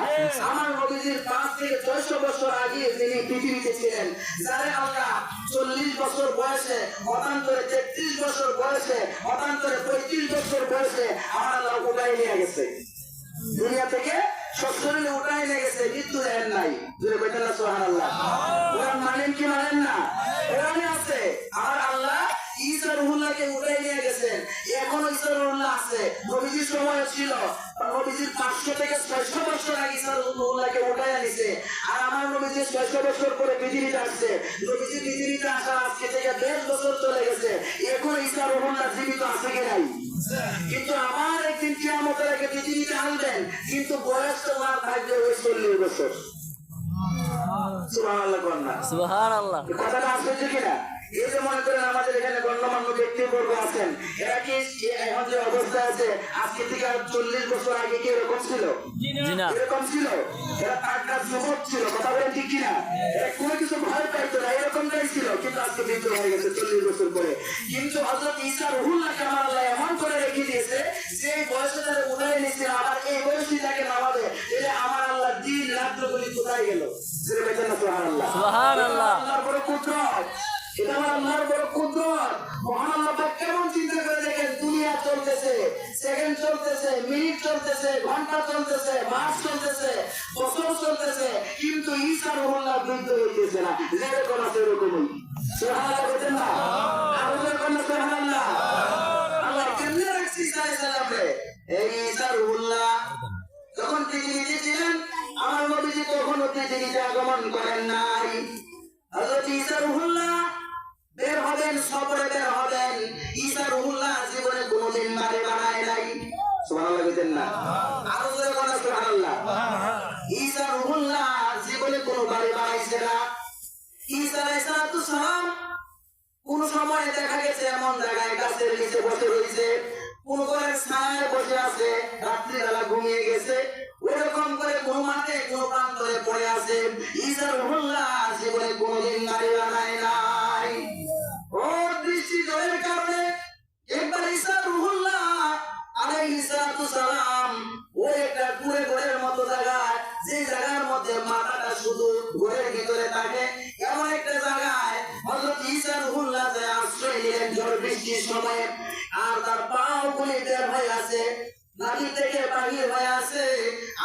আমার নবীজির 5 থেকে 600 বছর আগে যিনি পৃথিবীতে ছিলেন, যারে আল্লাহ 40 বছর বয়সে, মতান্তরে 33 বছর বয়সে, মতান্তরে 35 বছর বয়সে আমার আল্লাহ উঠাই নিয়ে গেছে দুনিয়া থেকে, শরীরে উঠাই নিয়ে গেছে, মৃত্যু দেন নাই। জোরে বলেন না সুবহানাল্লাহ। কোরআন মানেন কি মানেন না? কোরআনে আছে আমার আল্লাহ ঈসা রুহুল্লাহকে উঠাই নিয়ে গেছেন। এখনো ঈসা রুহুল্লাহ আছে। নবীজির সময় ছিল, নবীজির 500 থেকে 600 বছর আগে ঈসা রুহুল্লাহকে উঠাই আনিছে। আর আমার নবীজি 600 বছর পরে পৃথিবীতে আসছে। নবীজি পৃথিবীতে আসার আজকে থেকে 1.5 বছর চলে গেছে। এখন ঈসা রুহুল্লাহ জীবিত আছে কি নাই? কিন্তু আমার একদিন কিয়ামতের আগে পৃথিবীতে আনবেন, কিন্তু বয়সটা না থাকবে ওই 40 বছর। সুবহানাল্লাহ। সুবহানাল্লাহ। কথাটা আসছে কিনা? এই যে মনে করেন আমাদের এখানে গণ্যমান্য ব্যক্তিবর্গ আছেন, এরা কি এখন যে অবস্থা আছে আজকে থেকে আর 40 বছর আগে কি এরকম ছিল? এরকম ছিল? এরা টাটকা যুবক ছিল, কথা বলেন ঠিক কিনা? এরা কোনো কিছু ভয় পাইতো না, এরকমটাই ছিল। কিন্তু আজকে মৃত্যু হয়ে গেছে 40 বছর পরে। কিন্তু হযরত ঈসা রুহুল্লাহকে আমার আল্লাহ এমন করে রেখে দিয়েছে যে এই বয়সে তারা উঠায় নিচ্ছে, আবার এই বয়সে তাকে নামাবে, তাহলে আমার আল্লাহ দিন রাত্রগুলি কোথায় গেল? সুবহানাল্লাহ, সুবহানাল্লাহ। আল্লাহর বড় কুদরত, এটা আমার আল্লাহর বড় কুদরত। মহান আল্লাহ পাক কেমন চিন্তা করে দেখেন, দুনিয়া চলতেছে, সেকেন্ড চলতেছে, মিনিট চলতেছে, ঘন্টা চলতেছে, মাস চলতেছে, বছর চলতেছে, কিন্তু ঈসা রুহুল্লাহ বৃদ্ধ হইতেছে না, যেরকম আছে এরকমই। সুবহানাল্লাহ বলেন না? আরো যেরকম না সুবহানাল্লাহ। আল্লাহ কেমনে রাখছে ঈসা আলাইহিস সালামকে? এই ঈসা রুহুল্লাহ যখন পৃথিবীতে ছিলেন, আমার নবীজি তখনও পৃথিবীতে আগমন করেন নাই। হযরত ঈসা রুহুল্লাহ বের হবেন, সফরে বের হবেন। ঈসা রুহুল্লাহ জীবনে কোনোদিন বাড়ি বানায় নাই। সুবহানাল্লাহ বলেন না? আরো জোরে বলেন সুবহানাল্লাহ। ঈসা রুহুল্লাহ জীবনে কোনো বাড়ি বানাইছে না। ঈসা আলাইহিস সালাম কোন সময় দেখা গেছে এমন জায়গায় গাছের নিচে বসে রয়েছে, কোন ঘরের ছায়ায় বসে আছে, রাত্রিবেলা ঘুমিয়ে গেছে, ওইরকম করে কোনো মাঠে কোনো প্রান্তরে পড়ে আছে। ঈসা রুহুল্লাহ জীবনে কোনোদিন বাড়ি বানায় নাই। ওর দৃষ্টি জয়ের কারণে একবার ঈসা রুহুল্লাহ আলাইহিস সালাম ওই একটা কুঁড়ে ঘরের মতো জায়গায়, যে জায়গার মধ্যে মাথাটা শুধু ঘরের ভিতরে থাকে, এমন একটা জায়গায় হযরত ঈসা রুহুল্লাহ যায় আশ্রয় নিলেন ঝড় বৃষ্টির সময়। আর তার পাও গুলি বের হয়ে আছে, নাভি থেকে বাহির হয়ে আছে,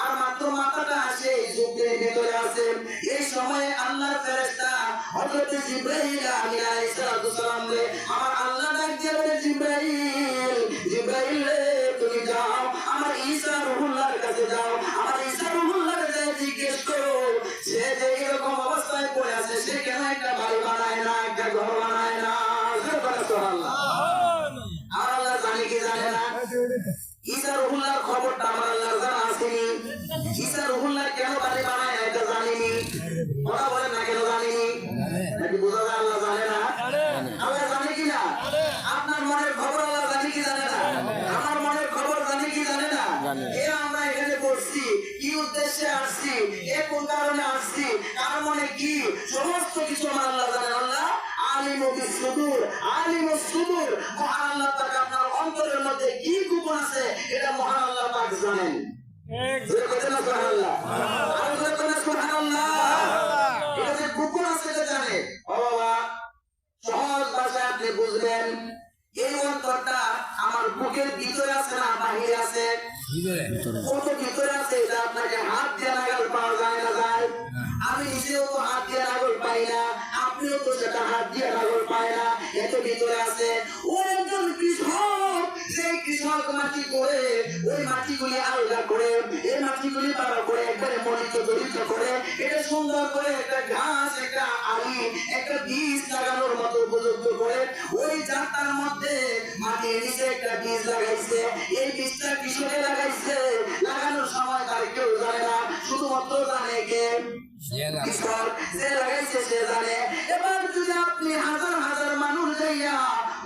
আর মাত্র মাথাটা সেই ঝুঁকের ভিতরে আছে। এই সময় আল্লাহর ফেরেশতা হযরত জিবরাইল আলাইহিস সালাম রে আমার আল্লাহ ডাক দিয়ে বলে, জিবরাইল, জিবরাইল রে তুমি যাও আমার ঈসা রুহুল্লাহর কাছে যাও, আমার ঈসা রুহুল্লাহর কাছে জিজ্ঞেস করো সে যে এরকম অবস্থায় পড়ে আছে, সে কেন একটা বাড়ি বানায় না, একটা ঘর বানায় না? সুবহানাল্লাহ। আর আল্লাহ জানে কি জানে না? ঈসা রুহুল্লাহর খবরটা আমার আল্লাহর জানা আসেনি। ঈসা রুহুল্লাহ কেন বাড়ি বানায় এটা জানিনি। ওরা বলেন না কেন জানিনি? নাকি বোঝা যায় আল্লাহ জানে না? আল্লাহ জানে কি না? আপনার মনের খবর আল্লাহ জানে কি জানে না? আমার মনের খবর জানে কি জানে না? এ আমরা এখানে বসছি, কি উদ্দেশ্যে আসছি, এ কোন কারণে আসছি, কার মনে কি, সমস্ত কিছু আমার আল্লাহ জানে। আল্লাহ আলিমুল সুদূর, আলিমুস সুদূর। মহান আল্লাহ পাক আপনার অন্তরের মধ্যে কি গোপন আছে এটা মহান আল্লাহ পাক জানেন। জোরে বলেন না সুবহানাল্লাহ। আর জোরে বলেন সুবহানাল্লাহ। এটা যে গোপন আছে এটা জানে। ও বাবা, সহজ ভাষায় আপনি বুঝবেন, এই অন্তরটা আমার বুকের ভিতরে আছে না বাহিরে আছে? কত ভিতরে আছে এটা আপনাকে হাত দিয়ে নাগাল পাওয়া যায় না যায়? আমি নিজেও তো হাত দিয়ে নাগল পাই না, আপনিও তো সেটা হাত দিয়ে নাগল পায় না, এত ভিতরে আছে। ও একজন কৃষক, সেই কৃষক মাটি করে, ওই মাটিগুলি আলগা করে, এই মাটিগুলি পাড়া করে, একবারে মলিত দলিত করে, এটা সুন্দর করে একটা ঘাস, একটা আলি, একটা বীজ লাগানোর মতো উপযুক্ত করে, ওই জাতার মধ্যে মাটির নিচে একটা বীজ লাগাইছে। এই বীজটা কৃষকে লাগাইছে, লাগানোর সময় তার কেউ জানে না, শুধুমাত্র জানে কে? কৃষক। যে লাগাইছে সে জানে। এবার যদি আপনি হাজার হাজার মানুষ যাইয়া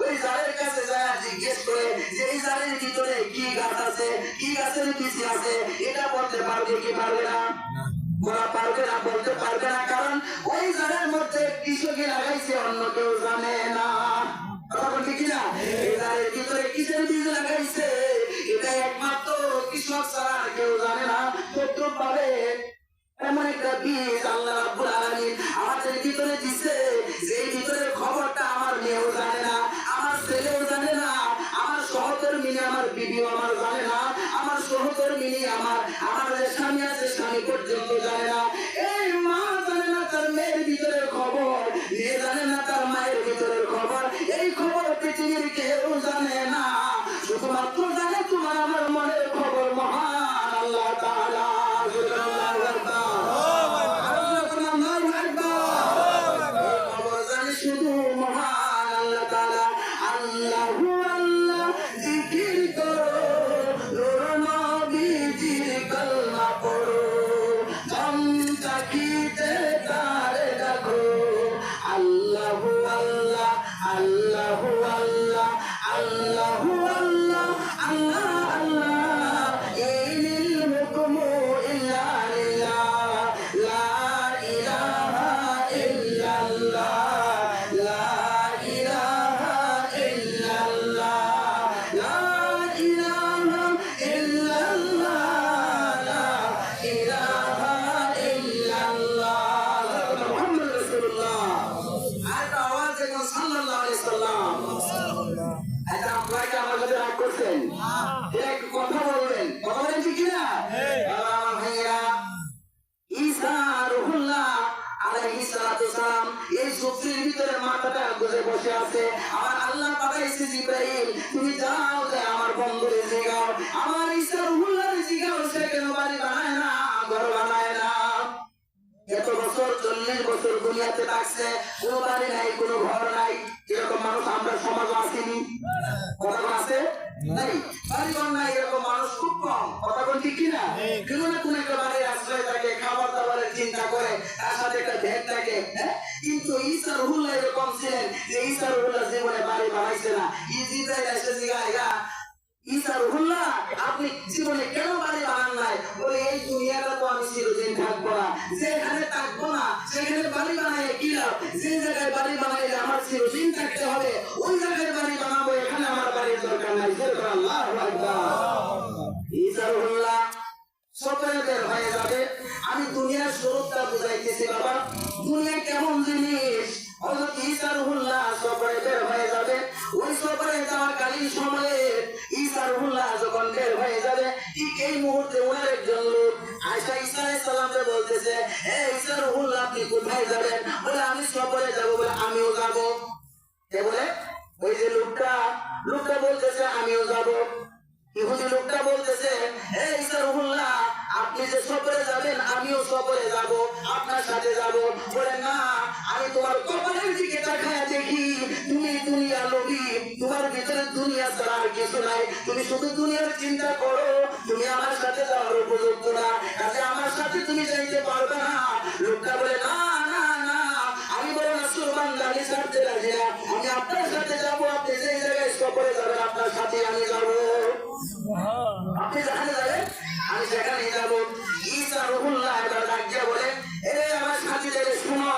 ওই জালের কাছে যায় জিজ্ঞেস করে যে এই জালের ভিতরে কি গাছ আছে, কি গাছের বীজ আছে, এটা বলতে পারবে কি পারবে না? বলা পারবে না, বলতে পারবে না, কারণ ওই জালের মধ্যে কৃষকে লাগাইছে, অন্য কেউ জানে না। কথা বলছি কিনা? এই জালের ভিতরে কিসের বীজ লাগাইছে এটা একমাত্র কৃষক ছাড়া কেউ জানে না। তদ্রুপ ভাবে এমন একটা বীজ আল্লাহ রাব্বুল আলামিন আমাদের ভিতরে দিছে, যে ভিতরের খবরটা আমার মেয়েও জানে না, আমার ছেলেও জানে না, আমার সহধর্মিনী আমার বিবিও আমার জানে না, আমার সহধর্মিনী আমার যে স্বামী আছে স্বামী পর্যন্ত জানে না। এই মা জানে না তার মেয়ের ভিতরের খবর, মেয়ে জানে না তার মায়ের ভিতরের খবর, এই খবর পৃথিবীর কেউ জানে না। শুধুমাত্র জানে তোমার আমার মনের খবর মহান আল্লাহ তাআলা। শুধু মহান আল্লাহ তাআলা। আল্লাহু আল্লাহ জিকির করো, নূর নবীজির কলমা পড়ো, ইসমাইল তুমি যাও যে আমার বন্ধুরে জিগাও, আমার ঈসা রুহুল্লাহরে জিগাও সে কেন বাড়ি বানায় না, ঘর বানায় না। এত বছর 40 বছর দুনিয়াতে থাকছে, কোনো বাড়ি নাই, কোনো ঘর নাই। এরকম মানুষ আমরা সমাজে আসেনি, কথা আছে নাই, বাড়ি ঘর নাই, এরকম মানুষ খুব কম। কথা বল ঠিক কিনা? কোনো না কোনো একটা বাড়ির আশ্রয় থাকে, খাবার দাবারের চিন্তা করে, তার সাথে একটা ভেদ থাকে। কিন্তু ঈসা রুহুল্লাহ এরকম ছিলেন যে ঈসা রুহুল্লাহ জীবনে বাড়ি বানাইছে না। জিব্রাইল এসে জিজ্ঞাসা, ঈসা রুহুল্লাহ আপনি জীবনে কেন বাড়ি বানান নাই? বলে এই দুনিয়াটা তো আমি চিরদিন থাকবো না, যেখানে থাকবো না সেখানে বাড়ি বানাইলে কি লাভ? যে জায়গায় বাড়ি বানাইলে আমার চিরদিন থাকতে হবে ওই জায়গায় বাড়ি বানাবো, এখানে আমার বাড়ির দরকার নাই। আল্লাহু আকবার। ঈসা রুহুল্লাহ সফরে বের হয়ে যাবে। আমি দুনিয়ার স্বরূপটা বুঝাইতেছি বাবা, দুনিয়া কেমন জিনিস। হযরত ঈসা রুহুল্লাহ সফরে বের হয়ে যাবে। ওই সফরে যাওয়াকালীন সময়ে ঈসা রুহুল্লাহ যখন বের হয়ে যাবে, ঠিক এই মুহূর্তে ওনার একজন লোক আয়েশা ঈসা আলাইহিস সালামকে বলতেছে, হে ঈসা রুহুল্লাহ আপনি কোথায় যাবেন? বলে আমি সফরে যাব। বলে আমিও যাব। কে বলে? ওই যে লোকটা বলতেছে আমিও যাব। ইহুদি লোকটা বলতেছে, হে ঈসা রুহুল্লাহ আপনি যে সফরে যাবেন আমিও সফরে যাব, আপনার সাথে যাব। বলে না, আমি তোমার কপালের দিকে তাকায়া দেখি তুমি দুনিয়া লোভী, তোমার ভিতরে দুনিয়া ছাড়া আর কিছু নাই, তুমি শুধু দুনিয়ার চিন্তা করো, তুমি আমার সাথে যাওয়ার উপযুক্ত না, কাজে আমার সাথে তুমি যাইতে পারবে না। লোকটা বলে না না না, আমি বলে না সুরবান আমি ছাড়তে রাজি না, আমি আপনার সাথে যাবো, আপনি যে জায়গায় সফরে যাবেন আপনার সাথে আমি যাবো, আপনি যেখানে যাবেন আমি সেখানে যাব। ঈসা রুহুল্লাহ এবার ডাকিয়ে বলে, এ আমার সাথীদের শুনো,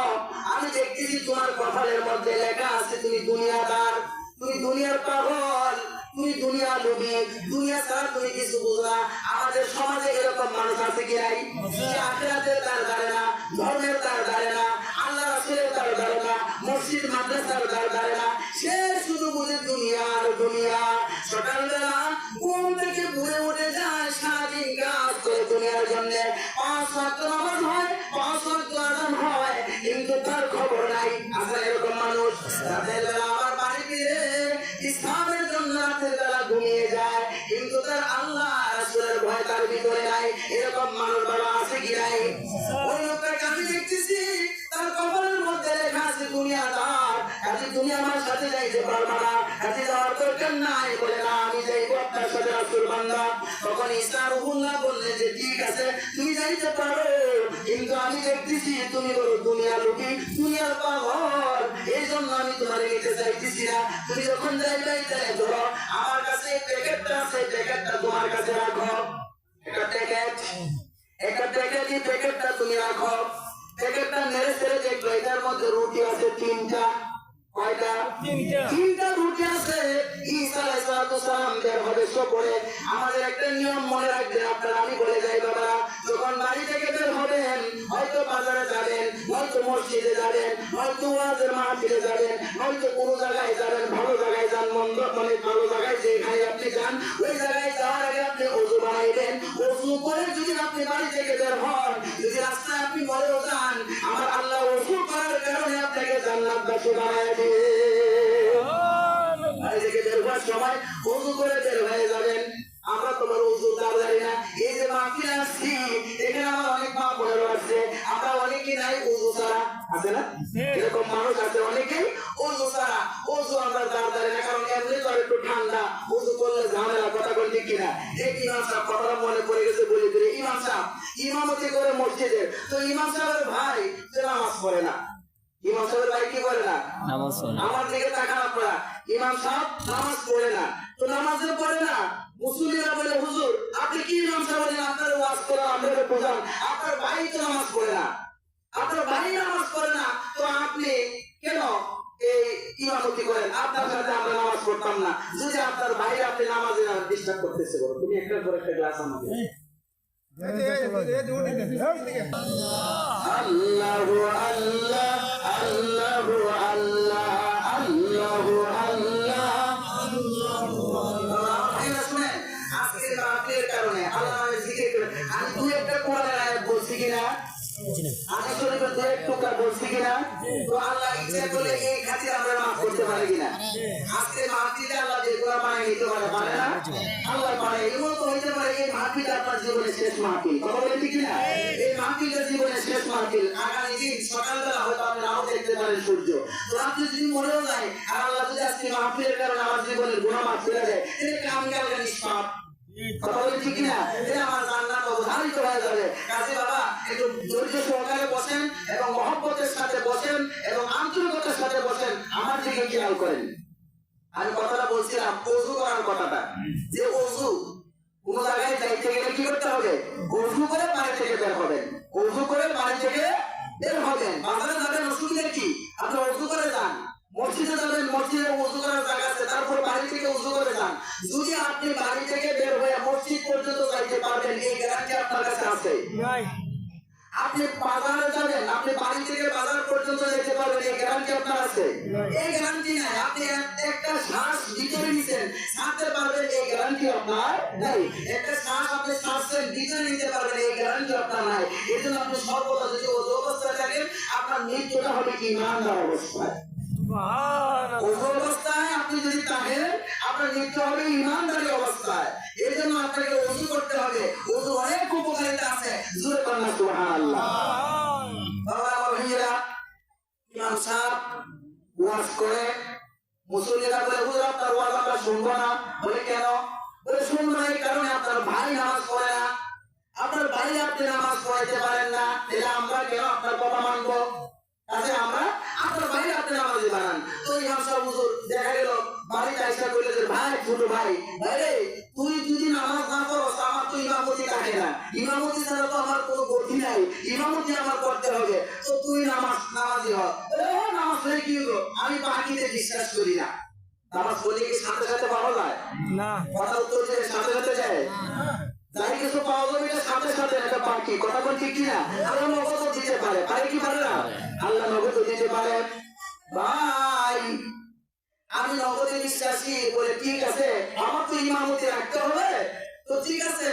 আমি দেখতেছি তোমার কপালের মধ্যে লেখা আছে তুমি দুনিয়াদার, তুমি দুনিয়ার পাগল, তুমি দুনিয়া লোভী, দুনিয়া ছাড়া তুমি কিছু বুঝো না। আমাদের সমাজে এরকম মানুষ আছে কি নাই? যে আখিরাতের তার ধারে না, ধর্মের তার ধারে না, আল্লাহ রাসূলের তার ধারে না, মসজিদ মাদ্রাসার তার ধারে না, সে শুধু বুঝে দুনিয়া আর দুনিয়া। সকালবেলা ঘুম থেকে ঘুরে উঠে যায়, সারাদিন কাজ করে দুনিয়ার জন্য, 5 ওয়াক্ত নামাজ হয়, 5 ওয়াক্ত আযান হয়, কিন্তু তার খবর নাই। আছে এরকম মানুষ, রাতের বেলা আমার বাড়ি ফিরে ইসলামের জন্য রাতের বেলা ঘুমিয়ে যায়, কিন্তু তার আল্লাহ রাসূলের ভয় তার ভিতরে নাই। এরকম মানুষ বাবা আছে কি নাই? ওই লোকটাকে আমি দেখতেছি তার কপালের মধ্যে লেখা আছে দুনিয়াদার, কাজে তুমি আমার সাথে যাইতে পারবা না, কাজে যাওয়ার দরকার নাই। বলে না আমি যাইবো আপনার সাথে রাসূল বান্দা। তখন ঈসা রুহুল্লাহ বললেন যে ঠিক আছে তুমি যাইতে পারো, কিন্তু আমি দেখতেছি তুমি বড় দুনিয়া লোভী, দুনিয়ার পাগল, এই জন্য আমি তোমার নিতে চাইতেছি না। তুমি যখন যাইবে ধরো আমার কাছে প্যাকেটটা আছে, প্যাকেটটা তোমার কাছে রাখো, একটা প্যাকেট, প্যাকেটটা তুমি রাখো। প্যাকেটটা নেড়ে ছেড়ে দেখলো এটার মধ্যে রুটি আছে 3টা। কয়টা? 3টা রুটি আছে। ঈসা আলাইহিস সালাম বের হবে সফরে। আমাদের একটা নিয়ম মনে রাখবেন আপনারা, আমি বলে যাই বাবা, যখন বাড়ি থেকে বের হবেন, হয়তো বাজারে যাবেন, হয়তো মসজিদে যাবেন, হয়তো ওয়াজের মাহফিলে যাবেন, হয়তো কোনো জায়গায় যাবেন, ভালো জায়গায় যান, মন্দ মানে ভালো জায়গায় যেখানে আপনি যান, ওই জায়গায় যাওয়ার আগে আপনি ওযু বানাইবেন। ওযু করে যদি আপনি বাড়ি থেকে বের হন, যদি রাস্তায় আপনি মরেও যান, আমার আল্লাহ ওযু করার কারণে আপনাকে জান্নাতবাসী বানায় দিবে। বাড়ি থেকে বের হওয়ার সময় ওযু করে বের হয়ে যাবেন। আমরা তোমার ওযু জানি না, এই যে মাহফিলে আসছি এখানে আমার অনেক মা বোনেরা আছে, আমরা অনেকেই নাই ওযু ছাড়া, আছে না? এরকম মানুষ আছে অনেকেই ওযু ছাড়া, ওযু আমরা জানি না, কারণ এমনি তো একটু ঠান্ডা, ওযু করলে ঝামেলা। কথা বল ঠিক কিনা? এই ইমাম সাহেব কথাটা মনে পড়ে গেছে বলে দিলে, ইমাম সাহেব ইমামতি করে মসজিদে, তো ইমাম সাহেবের ভাই সে নামাজ পড়ে না, ইমাম সাহেবের ভাই কি করে না? নামাজ পড়ে। আমার দিকে তাকান আপনারা, ইমাম সাহেব নামাজ পড়ে না, তো নামাজে পড়ে না, মুসল্লিরা বলে হুজুর আপনি কি ইমাম সাহেব বলেন, আপনার ওয়াজ করেন, আপনারা বোঝান, আপনার ভাই তো নামাজ পড়ে না, আপনার ভাই নামাজ পড়ে না, তো আপনি কেন এই ইমামতি করেন? আপনার সাথে আমরা নামাজ পড়তাম না যদি আপনার ভাই আপনি নামাজে ডিস্টার্ব করতেছে। বলো তুমি একটার পর একটা ক্লাস আমাকে আল্লাহু আল্লাহ আল্লাহু আল্লাহ আল্লাহু আল্লাহ আল্লাহ। শুনেন আজকে রাতের কারণে আল্লাহর জিকির করে আমি দুই একটা কোরআনের আয়াত বলছি কিনা? আকাশ শরীফের দু এক টুকরা বলছি কিনা? তো আল্লাহ ইচ্ছা করলে এই খাতির আমরা মাফ করতে পারি কিনা? আজকে মাহফিলে আল্লাহ যে গুনাহ বানিয়ে নিতে পারে, পারে না? আল্লাহ পারে। এমন তো হইতে পারে এই মাহফিল আপনার জীবনের শেষ মাহফিল। কথা বলেন ঠিক কিনা? এই মাহফিলটা জীবনের শেষ মাহফিল। আগামী দিন সকালবেলা হয়তো আপনি নাও দেখতে পারেন সূর্য। তো আপনি যদি মরেও যায় আর আল্লাহ যদি আজকে মাহফিলের কারণে আমার জীবনের গুনাহ মাফ করে দেয়, তাহলে কাম কালকে নিষ্পাপ। কথা বলেন ঠিক কিনা? এটা আমার জান্নাত অবধারিত হয়ে যাবে। কাজে বাবা একটু ধৈর্য সহকারে বসেন এবং মহব্বতের সাথে বসেন এবং আন্তরিকতার সাথে বসেন। আমার দিকে খেয়াল করেন। আমি কথাটা বলছিলাম ওযু করার কথাটা, যে ওযু কোন জায়গায় যাইতে গেলে কি করতে হবে? ওযু করে বাড়ি থেকে বের হবেন। ওযু করে বাড়ি থেকে বের হবেন। বাজারে যাবেন, অসুবিধা কি? আপনি ওযু করে যান। মসজিদে যাবেন, মসজিদে ওযু করার জায়গা আছে, তারপর বাড়ি থেকে ওযু করে যান। যদি আপনি বাড়ি থেকে বের হয়ে মসজিদ পর্যন্ত যাইতে পারবেন, এই গ্যারান্টি আপনার কাছে আছে? আপনি বাজারে যাবেন, আপনি বাড়ি থেকে বাজার পর্যন্ত যেতে পারবেন, এই গ্যারান্টি আপনার আছে? এই গ্যারান্টি নাই। আপনি একটা শ্বাস ভিতরে নিছেন, ছাড়তে পারবেন, এই গ্যারান্টি আপনার নাই। একটা শ্বাস আপনি ছাড়ছেন, ভিতরে নিতে পারবেন, এই গ্যারান্টি আপনার নাই। এর জন্য আপনি সর্বদা যদি ওযু অবস্থায় থাকেন, আপনার মৃত্যুটা হবে কি ইমানদার অবস্থায়। ওযু অবস্থায় আপনি যদি থাকেন, আপনার মৃত্যু হবে ইমানদারি অবস্থায়। এর জন্য আপনাকে ওযু করতে হবে। ওযু অনেক উপকারিতা আছে। জোরে বলেন না সুবহানাল্লাহ। বাবা আমার ভাইয়েরা, ইমাম সাহেব ওয়াজ করে, মুসল্লিরা বলে হুজুর আপনার ওয়াজ আমরা শুনবো না। বলে কেন? বলে শুনবো না এই কারণে আপনার ভাই নামাজ পড়ে না, আপনার ভাই আপনি নামাজ পড়াইতে পারেন না, তাহলে আমরা কেন আপনার কথা মানবো? তাহলে আমরা আপনার ভাই আপনি নামাজি বানান। তো ইমাম সাহেব হুজুর দেখা গেল বাড়িতে আইসা কইলে যে ভাই, ছোট ভাই, ভাই তুই যদি নামাজ না পড়স আমার তো ইমামতি থাকে না, ইমামতি ছাড়া তো আমার কোনো গতি নাই, ইমামতি আমার করতে হবে, তো তুই নামাজি হ। নামাজ পড়ে কি হলো? আমি বাকিতে বিশ্বাস করি না। নামাজ পড়লে কি সাথে সাথে পাওয়া যায় না? কথা উত্তর দিয়ে সাথে সাথে যায় যাই কিছু পাওয়া যাবে, এটা সাথে সাথে এটা বাকি। কথা বল ঠিক কিনা? আল্লাহ নগদ দিতে পারে, পারে কি পারে না? আল্লাহ নগদ দিতে পারে। ভাই আমি নগদে বিশ্বাসী বলে ঠিক আছে, আমার তো ইমামতি রাখতে হবে, তো ঠিক আছে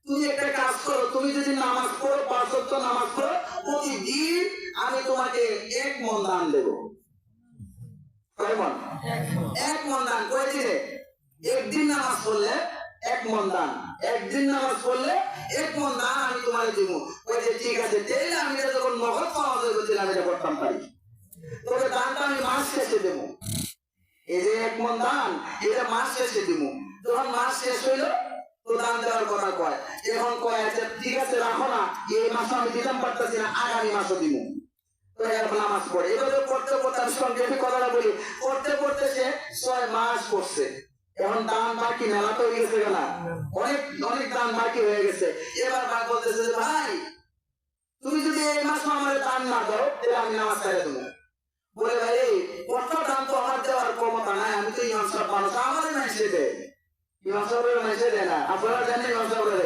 তুমি একটা কাজ করো, তুমি যদি নামাজ পড়ো, 5 ওয়াক্ত নামাজ পড়ো, প্রতিদিন আমি তোমাকে 1 মণ দান দেবো। কয় মণ? 1 মণ দান। কয় দিনে? একদিন নামাজ পড়লে 1 মণ দান, একদিন নামাজ পড়লে 1 মণ দান আমি তোমাকে দিব। ওই যে ঠিক আছে, তাইলে আমি যখন নগদ পাওয়া যাবে আমি এটা করতাম পারি, তবে দানটা আমি মাস শেষে দেবো। এই যে 1 মণ দান, এটা মাস শেষে দিব। যখন মাস শেষ হইলো তো দান দেওয়ার কথা কয়, এখন কয় আচ্ছা ঠিক আছে রাখো না, এই মাসে আমি দিতাম পারতেছি না, আগামী মাসও দিব। তো এখন নামাজ পড়ে, এভাবে পড়তে পড়তে আমি সংক্ষেপে কথাটা বলি, পড়তে পড়তে সে 6 মাস পড়ছে। এখন দান বাকি মেলা তো হয়ে গেছে না, অনেক অনেক দান বাকি হয়ে গেছে। এবার ভাই বলতেছে যে ভাই তুমি যদি এই মাসে আমার দান না দাও, তাহলে আমি নামাজ ছেড়ে দেবো। বলে ভাই কত দান তো আমার দেওয়ার ক্ষমতা নাই, আমি তো ইমাম সাহেব মানুষ, আমারই মানুষে দেয়, ইমাম সাহেবের মানুষে দেয় না। আপনারা জানেন ইমাম সাহেবের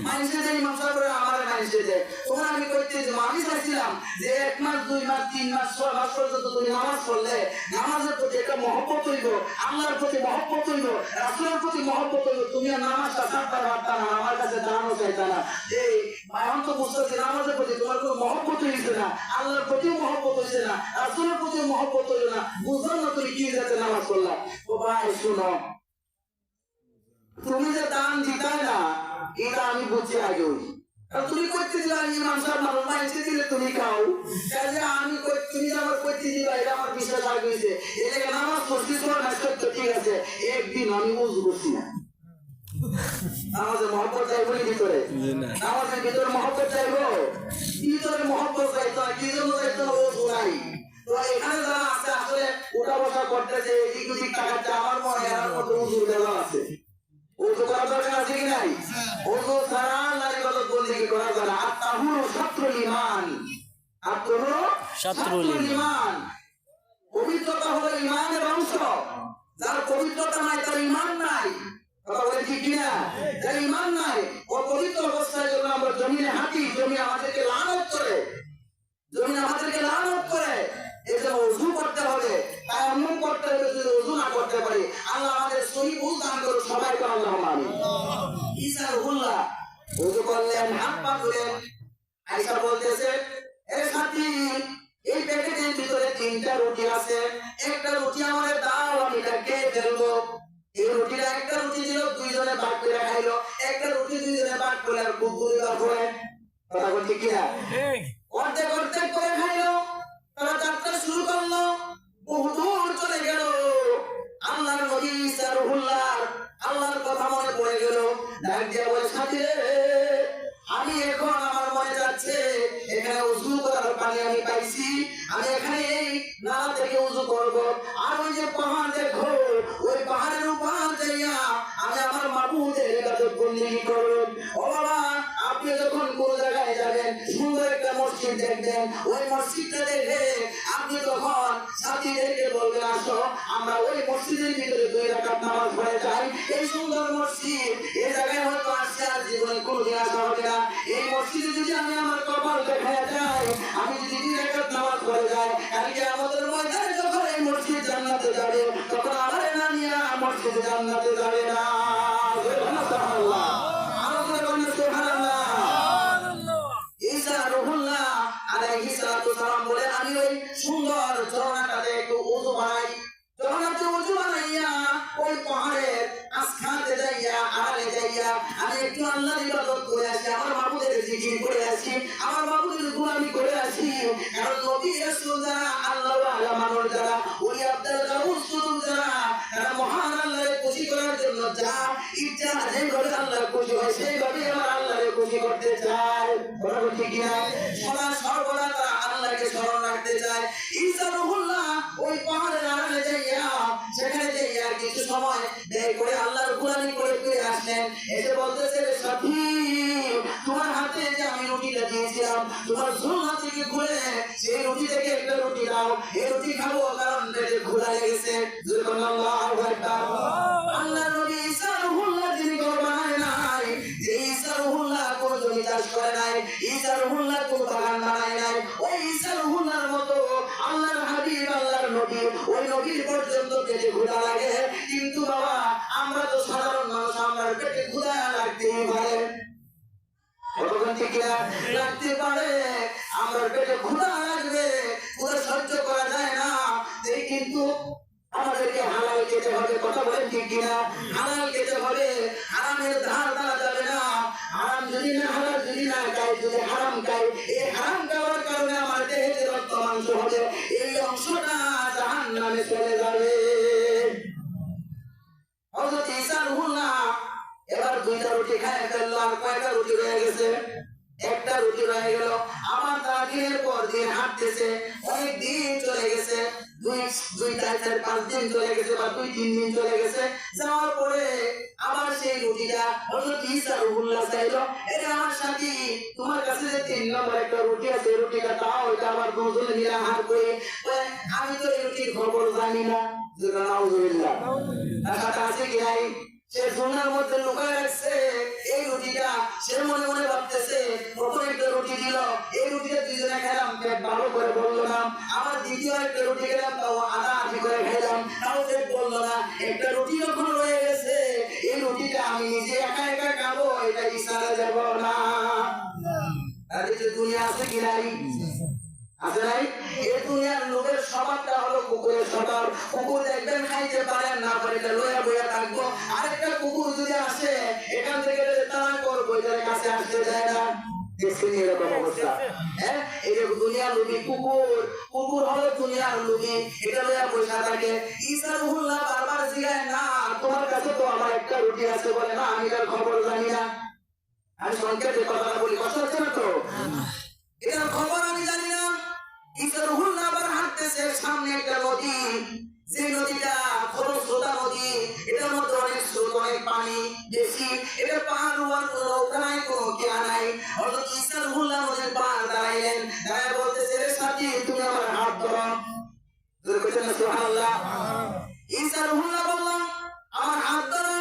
মানুষে দেয়, ইমাম সাহেবের আমার মানুষে দেয়। তখন আমি কইতে যে আমি চাইছিলাম যে 1 মাস 2 মাস 3 মাস 6 মাস পর্যন্ত তুমি নামাজ পড়লে নামাজের প্রতি একটা মহব্বত হইব, আল্লাহর প্রতি মহব্বত হইব, রাসূলের প্রতি মহব্বত হইব, তুমি আর নামাজটা ছাড়তে পারতা না, আমার কাছে দানও চাইতা না। এই এখন তো বুঝতেছি নামাজের প্রতি তোমার কোনো মহব্বত হইছে না, আল্লাহর প্রতিও মহব্বত হইছে না, রাসূলের প্রতিও মহব্বত হইল না, বুঝলাম না তুমি কি যাতে নামাজ পড়লা। ও ভাই শুনো, তুমি যে দান দিতাই না এটা আমি বুঝছি আগে। তুমি করতে দিলা ইমাম সাহেব মানুষ মাইছে দিলে তুমি খাও, কাজে আমি তুমি আমার করতে দিলা এটা আমার বিশ্বাস আগে হয়েছে। এটাকে নামাজ পড়ছি তোমার না সত্য, ঠিক আছে, একদিন আমি উজু করছি না। নামাজের মহব্বত চাইবো নি ভিতরে? নামাজের ভিতরে মহব্বত চাইবো, ভিতরে মহব্বত চাইতো না, কি জন্য চাইতো না? উজু নাই। তো এখানে যারা আছে আসলে উঠা বসা করতেছে, এদিক ওদিক তাকাচ্ছে, আমার মনে এর মধ্যে উজুর দেওয়া আছে। ওযু করা দরকার আছে কি নাই? ওযু ছাড়া নারীবাদক বন্দেগী করা যায় না। আত-তাহুরু শাত্রুল ঈমান, আত-তাহুরু শাত্রুল ঈমান। পবিত্রতা হলো ঈমানের অংশ। যার পবিত্রতা নাই তার ঈমান নাই। কথা বলেন ঠিক কি না? যার ঈমান নাই ও পবিত্র অবস্থায় যখন আমরা জমিনে হাঁটি, জমি আমাদেরকে লানত করে, জমিন আমাদেরকে লানত করে। এজন্য ওযু করতে হবে, তায়াম্মুম করতে হবে। যদি ওযু না করতে পারি, আল্লাহ আমাদের সহি বুঝ দান করুন, সবাই করে আল্লাহুম্মা আমিন। ইসারুল্লাহ ওযু করলেন, হাত পা ধুলেন। আয়েশা বলতেছে এর সাথী এই প্যাকেটের ভিতরে 3টা রুটি আছে, একটা রুটি আমারে দাও, আমি এটা খেয়ে ফেলবো। এই রুটিটা একটা রুটি দিল, 2 জনে ভাগ করে খাইলো, একটা রুটি 2 জনে ভাগ করে আর কুকুরে করে কথা বলছি কিনা, অর্ধেক অর্ধেক করে খাইলো। তারা যাত্রা শুরু করলো, বহুদূর চলে গেল। আল্লাহর নবী ঈসা রুহুল্লাহ আল্লাহর কথা মনে পড়ে গেল, ডাক দিয়ে বলে সাথী রে, আমি এখন আমার মনে যাচ্ছে এখানে উযু করার পানি আমি পাইছি, আমি এখানে এই নালা থেকে উযু করব। আর ওই যে পাহাড় দেখো, ওই পাহাড়ের উপর যাইয়া আমি আমার মাবুদের ইবাদত বন্দেগী করব। ও বাবা, আপনি যখন কোন জায়গায় যাবেন, সুন্দর একটা মসজিদ দেখবেন, ওই মসজিদটা দেখে আপনি তখন সাথীদেরকে বলবেন আসো আমরা ওই মসজিদের ভিতরে 2 রাকাত নামাজ পড়ে যাই। এই সুন্দর মসজিদ, এই জায়গায় হয়তো আসছে আর জীবনে কোনোদিন আসা হবে না। এই মসজিদে যদি আমি আমার কপাল দেখা যাই, আমি যদি 2 রাকাত নামাজ পড়ে যাই, কালকে আমাদের ময়দানে যখন এই মসজিদ জান্নাতে যাবে, তখন আমার না নিয়ে মসজিদ জান্নাতে যাবে না। সুবহানাল্লাহ, আল্লাহু আকবার, সুবহানাল্লাহ। ঈসা রুহুল্লাহ আলাইহিস সালাতু সালাম বলে আমি ওই সুন্দর ঝর্ণাটাতে একটু উযু বানাই। ঝর্ণাতে উযু বানাইয়া ওই পাহাড়ের আস্থাতে যাইয়া আড়ালে যাইয়া আমি একটু আল্লাহর ইবাদত করে আসি, আমার মাবুদের জিকির করে আসি, আমার মাবুদের গোলামি করে আসি। কারণ নবী রাসূল যারা, আল্লাহ ওয়ালা মানুষ যারা, ওই আব্দুল গাউস সুদুর যারা, তারা মহান আল্লাহকে খুশি করার জন্য যা ইচ্ছা যেভাবে আল্লাহ খুশি হয় সেইভাবে আমার আল্লাহকে খুশি করতে চায়। কথা বলছি কিনা? সদা সর্বদা তারা আল্লাহকে স্মরণ রাখতে চায়। ঈসা রুহুল্লাহ ওই পাহাড়ের আড়ালে যাইয়া, সেখানে যাইয়া কিছু সময় ব্যয় করে আল্লাহর গোলামি করে ফিরে আসলেন। এসে বলতেছে রে সাথী, তোমার হাতে যে আমি রুটিটা দিয়েছিলাম, তোমার ঝোলা থেকে খুলে সেই রুটি থেকে একটা রুটি দাও, এই রুটি খাবো, কারণ পেটে ক্ষুধা লেগেছে। আল্লাহু আকবার। আল্লাহর নবী ঈসা রুহুল্লাহ যিনি ঘর বানায় নাই, যে ঈসা রুহুল্লাহ কোনো জমি চাষ করে নাই, ঈসা রুহুল্লাহ কোনো বাগান বানায় নাই, ওই ঈসা রুহুল্লাহর মতো আল্লাহর হাবিব, আল্লাহর নবী, ওই নবীর পর্যন্ত পেটে ক্ষুধা লাগে। কিন্তু বাবা, আমরা তো সাধারণ মানুষ, আমার পেটে ক্ষুধা লাগতেই পারে, লাগতে পারে, আমার পেটে ক্ষুধা লাগবে, ক্ষুধা সহ্য করা যায় না। কিন্তু আমাদেরকে হালাল খেতে হবে। কথা বলেন ঠিক কিনা? হালাল খেতে হবে, হারামের ধার দ্বারা যাবে না। হারাম যদি না, হালাল যদি না খাই, যদি হারাম খাই, এই হারাম খাওয়ার কারণে আমার দেহে যে রক্ত মাংস হবে, এই অংশটা জাহান্নামে চলে যাবে। হযরত ঈসা রুহুল্লাহ এবার 2টা রুটি খায় ফেললো, আর কয়টা রুটি রয়ে গেছে? একটা রুটি রয়ে গেল। আমার তারা দিনের পর দিন হাঁটতেছে, অনেক দিন চলে গেছে, 2-4-5 দিন চলে গেছে, বা 2-3 দিন চলে গেছে। যাওয়ার পরে আবার সেই রুটিটা হযরত ঈসা রুহুল্লাহ চাইলো, এটা আমার সাথী, তোমার কাছে যে 3 নম্বর একটা রুটি আছে, এই রুটিটা দাও, এটা আবার দুজনে মিলে আহার করি। আমি তো এই রুটির খবর জানি না। নাউযুবিল্লাহ, টাকাটা আছে কি নাই? সে সোনার মধ্যে লুকায় রাখছে এই রুটিটা। সে মনে মনে ভাবতেছে, প্রথম একটা রুটি দিল, এই রুটিটা 2 জনে খেলাম, পেট ভালো করে বললো না। আবার দ্বিতীয় একটা রুটি খেলাম, তাও আধা আধি করে খেলাম, তাও পেট বললো না। একটা রুটি যখন রয়ে গেছে, এই রুটিটা আমি নিজে একা একা খাবো, এটা ইশারা যাব না। আর এই যে দুনিয়া আছে কি নাই? আছে নাই? এই দুনিয়ার লোকের স্বভাবটা হলো কুকুরের স্বভাব। কুকুর দেখবেন খাইতে পারে না পারে, এটা লইয়া বইয়া থাকবো। আরেকটা কুকুর যদি আসে, এখান থেকে তাড়া করবো, এটার কাছে আসতে দেয় না। এরকম অবস্থা। হ্যাঁ, এরকম দুনিয়ার লোভী কুকুর, কুকুর হলো দুনিয়ার লোভী, এটা লইয়া বসে থাকে। ঈসা রুহুল্লাহ বারবার জিজ্ঞাসা, না তোমার কাছে তো আমার একটা রুটি আছে, বলে না আমি তার খবর জানি না। আমি সংক্ষেপে কথাটা বলি, কষ্ট হচ্ছে না তো? এটার খবর আমি জানি না। ঈসা রুহুল্লাহ আবার হাঁটতেছে, সামনে একটা নদী, যে নদীটা খরস্রোতা নদী, এটার মধ্যে অনেক স্রোত, অনেক পানি বেশি, এটা পার হওয়ার কোনো নৌকা নাই, কোনো কেয়া নাই। হযরত ঈসা রুহুল্লাহ নদীর পার দাঁড়াইলেন, দাঁড়ায় বলতেছে রে সাথী, তুমি আমার হাত ধরো। সুবহানাল্লাহ। ঈসা রুহুল্লাহ বললাম আমার হাত ধরো।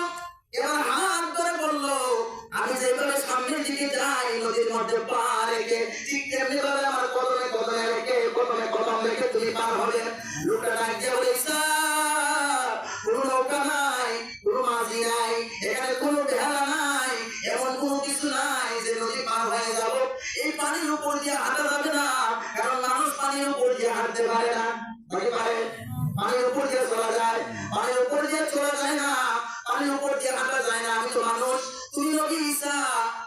এবার হাত ধরে বললো, আমি যেভাবে সামনের দিকে যাই নদীর মধ্যে পা রেখে, ঠিক তেমনি ভাবে আমার কদমে কদমে রেখে, কদমে কদম রেখে তুমি পার হবে। লোকটা ডাক দিয়ে বলে, ঈসা, কোনো নৌকা নাই, কোনো মাঝি নাই, এখানে কোনো বেহালা নাই, এমন কোনো কিছু নাই যে নদী পার হয়ে যাব। এই পানির উপর দিয়ে হাঁটা যাবে না, হাঁটতে পারে না, নাকি পারে? পানির উপর দিয়ে চলা যায়, পানির উপর দিয়ে চলা যায় না, পানির উপর দিয়ে হাঁটা যায় না। আমি তো মানুষ, তুমি নবী ঈসা,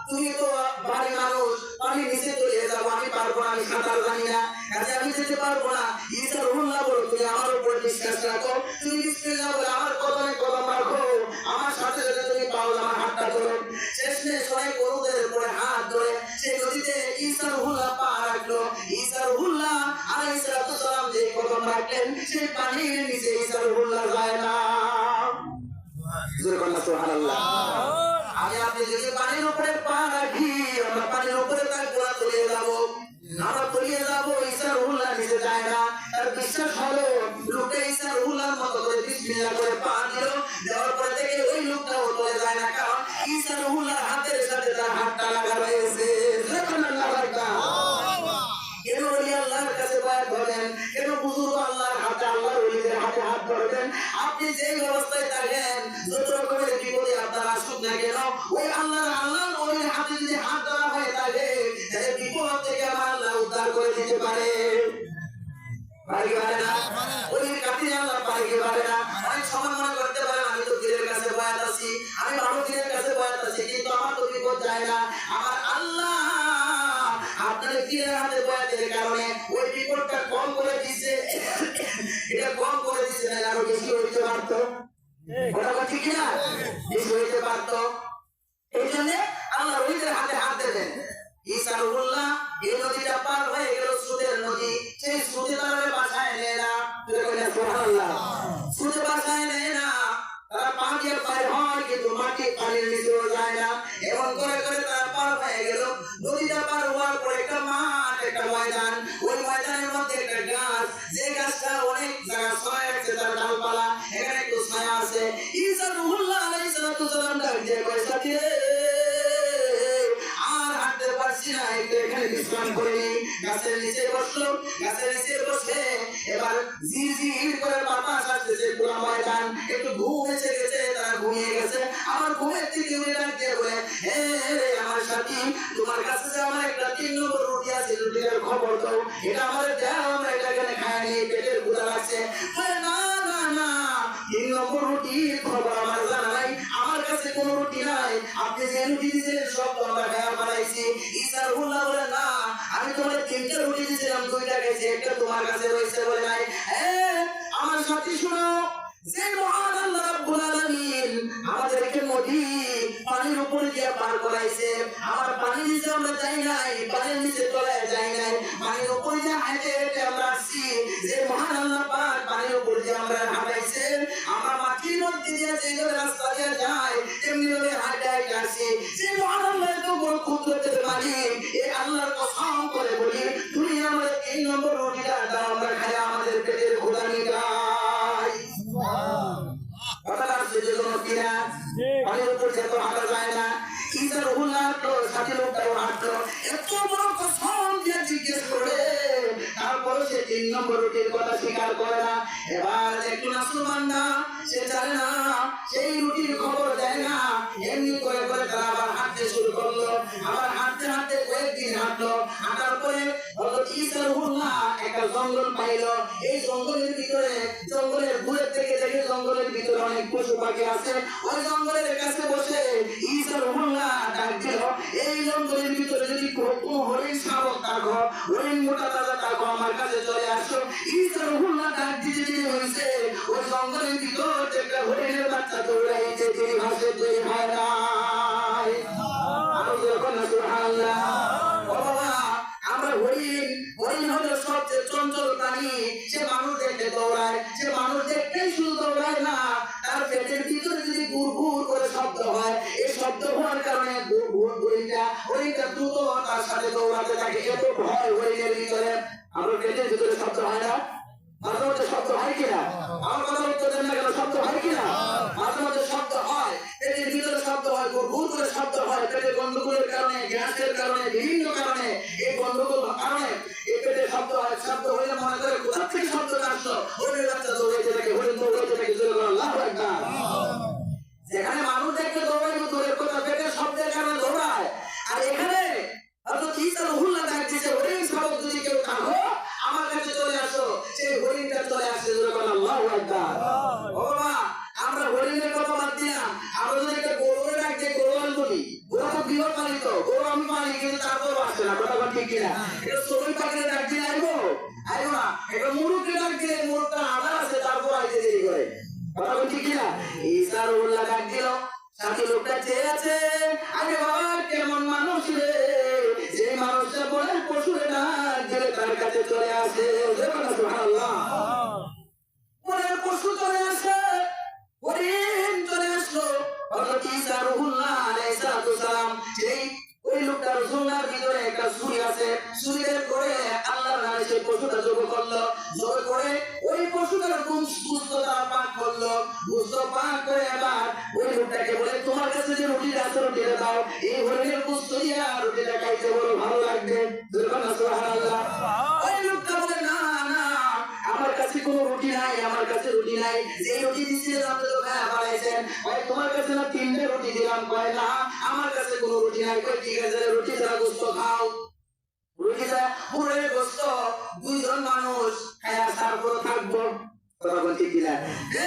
তুমি তো ভারী মানুষ, পানির নিচে তলিয়ে যাবো, আমি পারবো না, আমি সাঁতার জানি না, কাজে আমি যেতে পারবো না। ঈসা রুহুল্লাহ বলো, তুমি আমার উপর বিশ্বাস রাখো, তুমি বিসমিল্লাহ বলে আমার কদমে কদম রাখো, আমার সাথে সাথে তুমি পাও আমার হাতটা ধরো। শেষমেশ অনেক গরুদের উপরে হাত ধরে সেই নদীতে ঈসা রুহুল্লাহ পা রাখলো। ঈসা রুহুল্লাহ আলাইহিস সালাম যে কদম রাখলেন, সেই পানির নিচে ঈসা রুহুল্লাহ যায় না। সুবহানাল্লাহ। আমি আপনি যদি পানির উপরে পা রাখি, আমরা পানির উপরে তার গোড়া তলিয়ে যাবো, আমরা তলিয়ে যাবো, ঈসা রুহুল্লাহ নিচে যায় না। তার বিশ্বাস হলো, লোকটা ঈসা রুহুল্লাহর মতো করে বিসমিল্লাহ করে পা দিল, দেওয়ার পরে থেকে ওই লোকটাও তলে যায় না, কারণ ঈসা রুহুল্লাহর হাতের সাথে তার হাতটা লাগা রয়েছে। সুবহানাল্লাহ। কেন ওলি আল্লাহর কাছে বায়াত হলেন, কেন বুজুর্গ আল্লাহর হাতে, আল্লাহর ওলিদের হাতে হাত ধরবেন? আপনি যেই অবস্থায় থাকেন, যত রকমের বিপদে আপনার আসুক না কেন, ওই আল্লাহর ওলির হাতে যদি হাত ধরা হয়ে থাকে, তাহলে বিপদ থেকে আমার আল্লাহ উদ্ধার করে দিতে পারে। পারে কি পারে না? ওলির কাছে আল্লাহ পারে কি পারে না? অনেক সময় মনে করতে পারেন, আমি তো পীরের কাছে বায়াত আছি, আমি ভালো পীরের কাছে বায়াত আছি, কিন্তু আমার তো বিপদ যায় না। আমার আল্লাহ আপনার পীরের হাতে বায়াতের কারণে ওই বিপদটা কম করে দিচ্ছে, এটা কম করে দিচ্ছে, না আরো বেশি হইতে পারতো। কথা বলছি কিনা? বেশি হইতে পারতো। এই জন্য আল্লাহ ওলিদের হাতে হাত দেবেন। ঈসা রুহুল্লাহ এই নদীটা পার হয়ে গেল, স্রোতের নদী, সেই স্রোতে তারা বাসায় নেয় না। সুবহানাল্লাহ। স্রোতে বাসায় নেয় না, তারা পা দিয়ে পার হয়, কিন্তু মাটি পানির নিচেও যায় না। এমন করে করে তারা পার হয়ে গেল। নদীটা পার হওয়ার পরে একটা মাঠ, একটা ময়দান, ওই ময়দানের মধ্যে একটা গাছ, যে গাছটা অনেক জায়গা ছড়ায় আছে, তার ডালপালা, এখানে একটু ছায়া আছে। ঈসা রুহুল্লাহ আলাইহিস সালাম ডাক দিয়ে কয়, সাথী আর হাঁটতে পারছি না, একটু এখানে বিশ্রাম করে নিই। গাছের নিচে বসলো, গাছের নিচে বসে এবার ঝিরঝির করে বাতাস আসতেছে, পুরো ময়দান একটু ঘুম এসে গেছে, তারা ঘুমিয়ে গেছে। আমার ঘুমের থেকে উনি ডাক দিয়ে বলে, হে রে আমার সাথী, তোমার কাছে যে আমার একটা 3 নম্বর রুটি আছে, রুটির খবর দাও, এটা আমার দাও, আমরা এটা এখানে খাই নি, পেটের ক্ষুধা লাগছে। না না না, 3 নম্বর রুটির খবর আমার জানা নাই, আমার কাছে কোনো রুটি নাই, আপনি যে রুটি দিয়েছিলেন সব তো আমরা খাওয়া বানাইছি। ঈসা রুহুল্লাহ বলে, না, আমি তোমার 3টা রুটি দিয়েছিলাম, 2টা খেয়েছি, একটা তোমার কাছে রয়েছে বলে নাই। আমার সাথী শোনো, যে মহান আল্লাহ রাব্বুল আলামিন আমাদেরকে নদী পানির উপর দিয়ে পার করাইছে, আমার পানির নিচে আমরা যাই নাই, পানির নিচে তলায় যাই নাই, পানির উপর দিয়ে হাঁটে হেঁটে আমরা আসছি। যে মহান আল্লাহ পাক পানির উপর দিয়ে আমরা হাঁটাইছে, আমরা মাটির মধ্যে দিয়ে যেভাবে রাস্তা দিয়ে যাই, তেমনি ভাবে হাঁটে হাঁটে আসছি। যে মহান আল্লাহ এত বড় কুদরতের মালিক, এই আল্লাহর কসম করে বলি, তুমি আমাদের 3 নম্বর রুটিটা দাও, আমরা খাই আমাদের পেটের ক্ষুধা মিটাই। কথাটা আসলে যে কোনো কিনা, পানির উপর দিয়ে তো হাঁটা যায় না। ঈসা রুহুল্লাহ হাঁটলো, সাথী লোকটাও হাঁটলো, এত বড় কসম দিয়ে জিজ্ঞেস করে, তারপরে সে 3 নম্বর রুটির কথা স্বীকার করে না। এবার একটু নাফরমান না, সে জানে না, সেই রুটির খবর দেয় না। এমনি করে করে তারা আবার হাঁটতে শুরু করলো। আবার হাঁটতে হাঁটতে কয়েকদিন হাঁটলো, হাঁটার পরে হযরত ঈসা রুহুল্লাহ একটা জঙ্গল পাইলো। এই জঙ্গলের ভিতরে, জঙ্গলের দূরে থেকে দেখে জঙ্গলের ভিতরে অনেক পশু পাখি আছে। ওই জঙ্গলের কাছে বসে ঈসা রুহুল্লাহ ডাক দিল, এই জঙ্গলের ভিতরে যদি কোনো হরিণ শাবক থাকো, হরিণ মোটা তাজা থাকো, আমার কাছে চলে আসো। ঈসা রুহুল্লাহ ডাক দিতে হয়েছে, ওই জঙ্গলের ভিতর একটা হরিণের বাচ্চা দৌড়াইছে, তিনি ভাসে তৈরি হয় নাই। আমি যখন সুবহানাল্লাহ। ও বাবা, আমরা হরিণ, হরিণ হলো সবচেয়ে চঞ্চল প্রাণী, সে মানুষ দেখতে দৌড়ায়, সে মানুষ দেখতেই শুধু দৌড়ায় না, তার পেটের ভিতরে যদি গুড় গুড় করে শব্দ হয়, এই শব্দ হওয়ার কারণে গুড় গুড় হরিণটা দ্রুত তার সাথে দৌড়াতে থাকে। এত ভয় হরিণের ভিতরে। আমরা পেটের ভিতরে শব্দ হয় না, মাঝে মধ্যে শব্দ হয় কিনা? আমার কথা উত্তর দেন না কেন? শব্দ হয় কিনা? মাঝে মধ্যে শব্দ হয়, পেটের ভিতরে শব্দ হয়, গুড় গুড় করে শব্দ হয়, পেটের গন্ডগোলের কারণে, গ্যাসের কারণে, বিভিন্ন কারণে, এই গন্ডগোল কারণে এই পেটে শব্দ হয়। শব্দ হইলে মনে করে কোথা থেকে শব্দটা আসলো, হরিণের বাচ্চা দৌড়াইতে থাকে, হরিণ দৌড়াইতে থাকে, জোরে বলো আল্লাহু আকবার। যেখানে মানুষ দেখলে দৌড়াইবে, দূরের কথা, পেটের শব্দের কারণে দৌড়ায়। আর এখানে হযরত ঈসা রুহুল্লাহ ডাক দিয়েছে, হরিণ শাবক যদি কেউ থাকো, আমার কাছে চলে আসো, কিনা? এটা সবাই পাখির ডাক দিলে আইবো আইবো না, এটা মুরুখকে ডাক দিলে মুরুখটা আধার আছে তারপর আইতে দেরি করে, কথা বলছি কিনা? ঈসা রুহুল্লাহ ডাক দিল, সাথী লোকটা চেয়ে আছে, আরে বাবা কেমন মানুষ রে, যে মানুষটা বলে পশুরে ডাক দিলে তার কাছে চলে আসে, সুবহানাল্লাহ, বলে পশু চলে আসে, হরিণ চলে আসলো, হযরত ঈসা রুহুল্লাহ আলাইহিস সালাম সেই ওই লোকটা রসুলনার ভিতরে একটা ছুরি আছে, ছুরি বের করে আল্লাহর নামে সেই পশুটা জবাই করলো, জবাই করে ওই পশুটার গুস্ত তারা পাক করলো, গুস্ত পাক করে এবার ওই লোকটাকে বলে তোমার কাছে যে রুটিটা আছে রুটিটা দাও, এই হরিণের গুস্ত দিয়া রুটিটা খাইতে বড় ভালো লাগবে, সুবহানাল্লাহ। ওই লোকটা বলে না না আমার কাছে কোনো রুটি নাই, আমার কাছে রুটি নাই, যে রুটি দিছিলেন আপনি তো খায়া ফেলাইছেন, ভাই তোমার কাছে না 3টে রুটি দিলাম, কয় না আমার কাছে কোনো রুটি নাই, কয় ঠিক আছে রুটি ছাড়া গোস্ত খাও, রুটি ছাড়া পুরের গোস্ত 2 জন মানুষ খায়া তারপর থাকবো, কথা বলছি কিনা?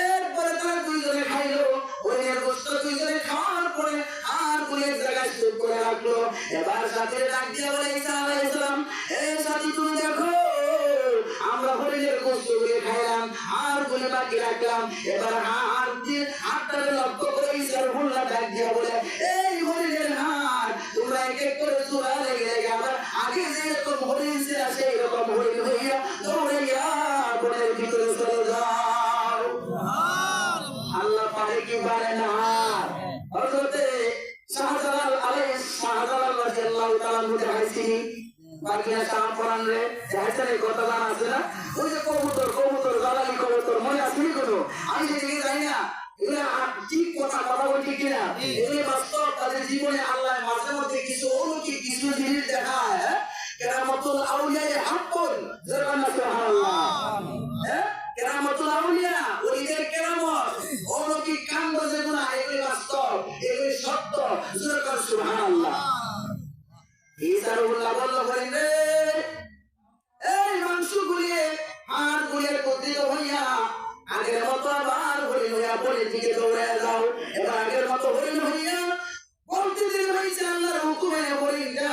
এরপরে তারা 2 জনে খাইলো হরিণের গোস্ত, 2 জনে খাওয়ার পরে আর কোন এক জায়গায় স্তূপ করে রাখলো, এবার সাথে ডাক দিয়ে বলে ঈসা আলাইহিস সালাম, এই সাথী তুমি দেখো আমরা হরিণের গোস্ত গুলো খাইলাম আর গুলি বাকি রাখলাম, এবার হাতটাকে লক্ষ্য করে ঈসা রুহুল্লাহ ডাক দিয়া বলে এই হরিণের হাত তোমরা এক এক করে চূড়া লেগে লেগে আবার আগে যেরকম হরিণ ছিল সেই রকম হরিণ হইয়া দৌড়াইয়া বনের ভিতরে চলে যাও, আল্লাহ পারে কি পারে না? হযরতে শাহজালাল রাদিয়াল্লাহু তাআলা মুখে হাসি বাকিনা সালাম করান রে, জাহাজের কথা জানা আছে না? ওই যে কবুতর জালালি কবুতর মনে আছে কি কোনো? আমি সেদিকে যাই না, এগুলো ঠিক কথা বলছি কিনা? এগুলো বাস্তব, তাদের জীবনে আল্লাহ মাঝে মধ্যে কিছু অলৌকিক কিছু জিনিস দেখায়, কেরামতুল আউলিয়ায়ে হাক্কুন, সুবহানাল্লাহ, কেরামতুল আউলিয়া ওলিদের কেরামত অলৌকিক কাণ্ড যেগুলো এগুলো বাস্তব, এগুলো সত্য, সুবহানাল্লাহ। ঈসা রুহুল্লাহ বলল বলেন রে এই মাংস গুলিয়ে হাড় গুলিয়ে একত্রিত হইয়া আগের মতো আবার হরিণ হইয়া বনের দিকে দৌড়ে যাও, এবার আগের মতো হরিণ হইয়া বলতে দিন হয়েছে আল্লাহর হুকুমে হরিণটা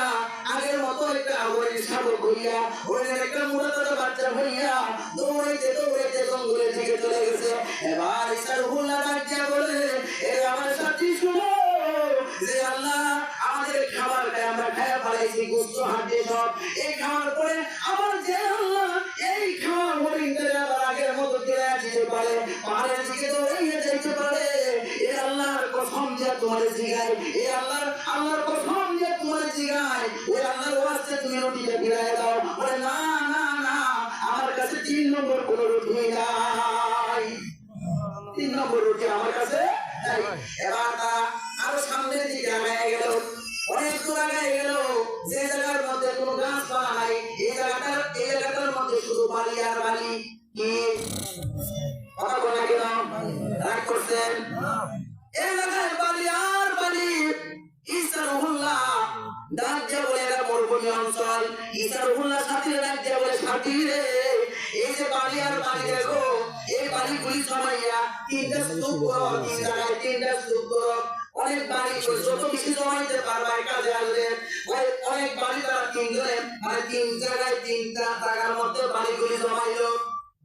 আগের মতো একটা হরিণ শাবক হইয়া হরিণের একটা মুরাদার বাচ্চা হইয়া দৌড়াইতে দৌড়াইতে জঙ্গলের দিকে চলে গেছে, এবার ঈসা রুহুল্লাহ ডাকিয়া বলে এ আমার সাথী শুনো যে আল্লাহ আমাদের খাবারটা আমরা খায়া ফেলাইছি গোস্ত হাড্ডি সব, এই খাওয়ার পরে আবার যে আল্লাহ এই খাওয়ার হরিণটা আবার আগের মতো চলে আসতে পারে, পাহাড়ের দিকে দৌড়াইয়া যাইতে পারে, এ আল্লাহর কসম যে তোমার জিগাই, এ আল্লাহর কসম যে তোমার জিগাই, ওই আল্লাহর ওয়াস্তে তুমি রুটিটা ফিরাইয়া দাও, বলে না না না আমার কাছে 3 নম্বর কোনো রুটি নাই, 3 নম্বর রুটি আমার কাছে নাই। এবার তারা আরো সামনের দিকে আগায় গেল, অনেক দূর আগায় গেল, যে জায়গার মধ্যে কোনো গাছপালা নাই, এই জায়গাটার মধ্যে শুধু বালি আর বালি, কি কথা বলে কেন রাগ করছেন? এই জায়গায় বালি আর বালি। ঈসা রুহুল্লাহ ডাক দিয়ে বলে এরা মরুভূমি অঞ্চল, ঈসা রুহুল্লাহ সাথী ডাক দিয়ে বলে সাথী রে এই যে বালি আর বালি দেখো, এই বালিগুলি জমাইয়া 3টা স্তূপ করো, 3 জায়গায় 3টা স্তূপ করো, অনেক বাড়ি যত বেশি জমাইতে পারবে কাজে আসবে, অনেক বাড়ি তারা 3 জনে মানে 3 জায়গায় 3টা জায়গার মধ্যে বাড়িগুলি জমাইলো,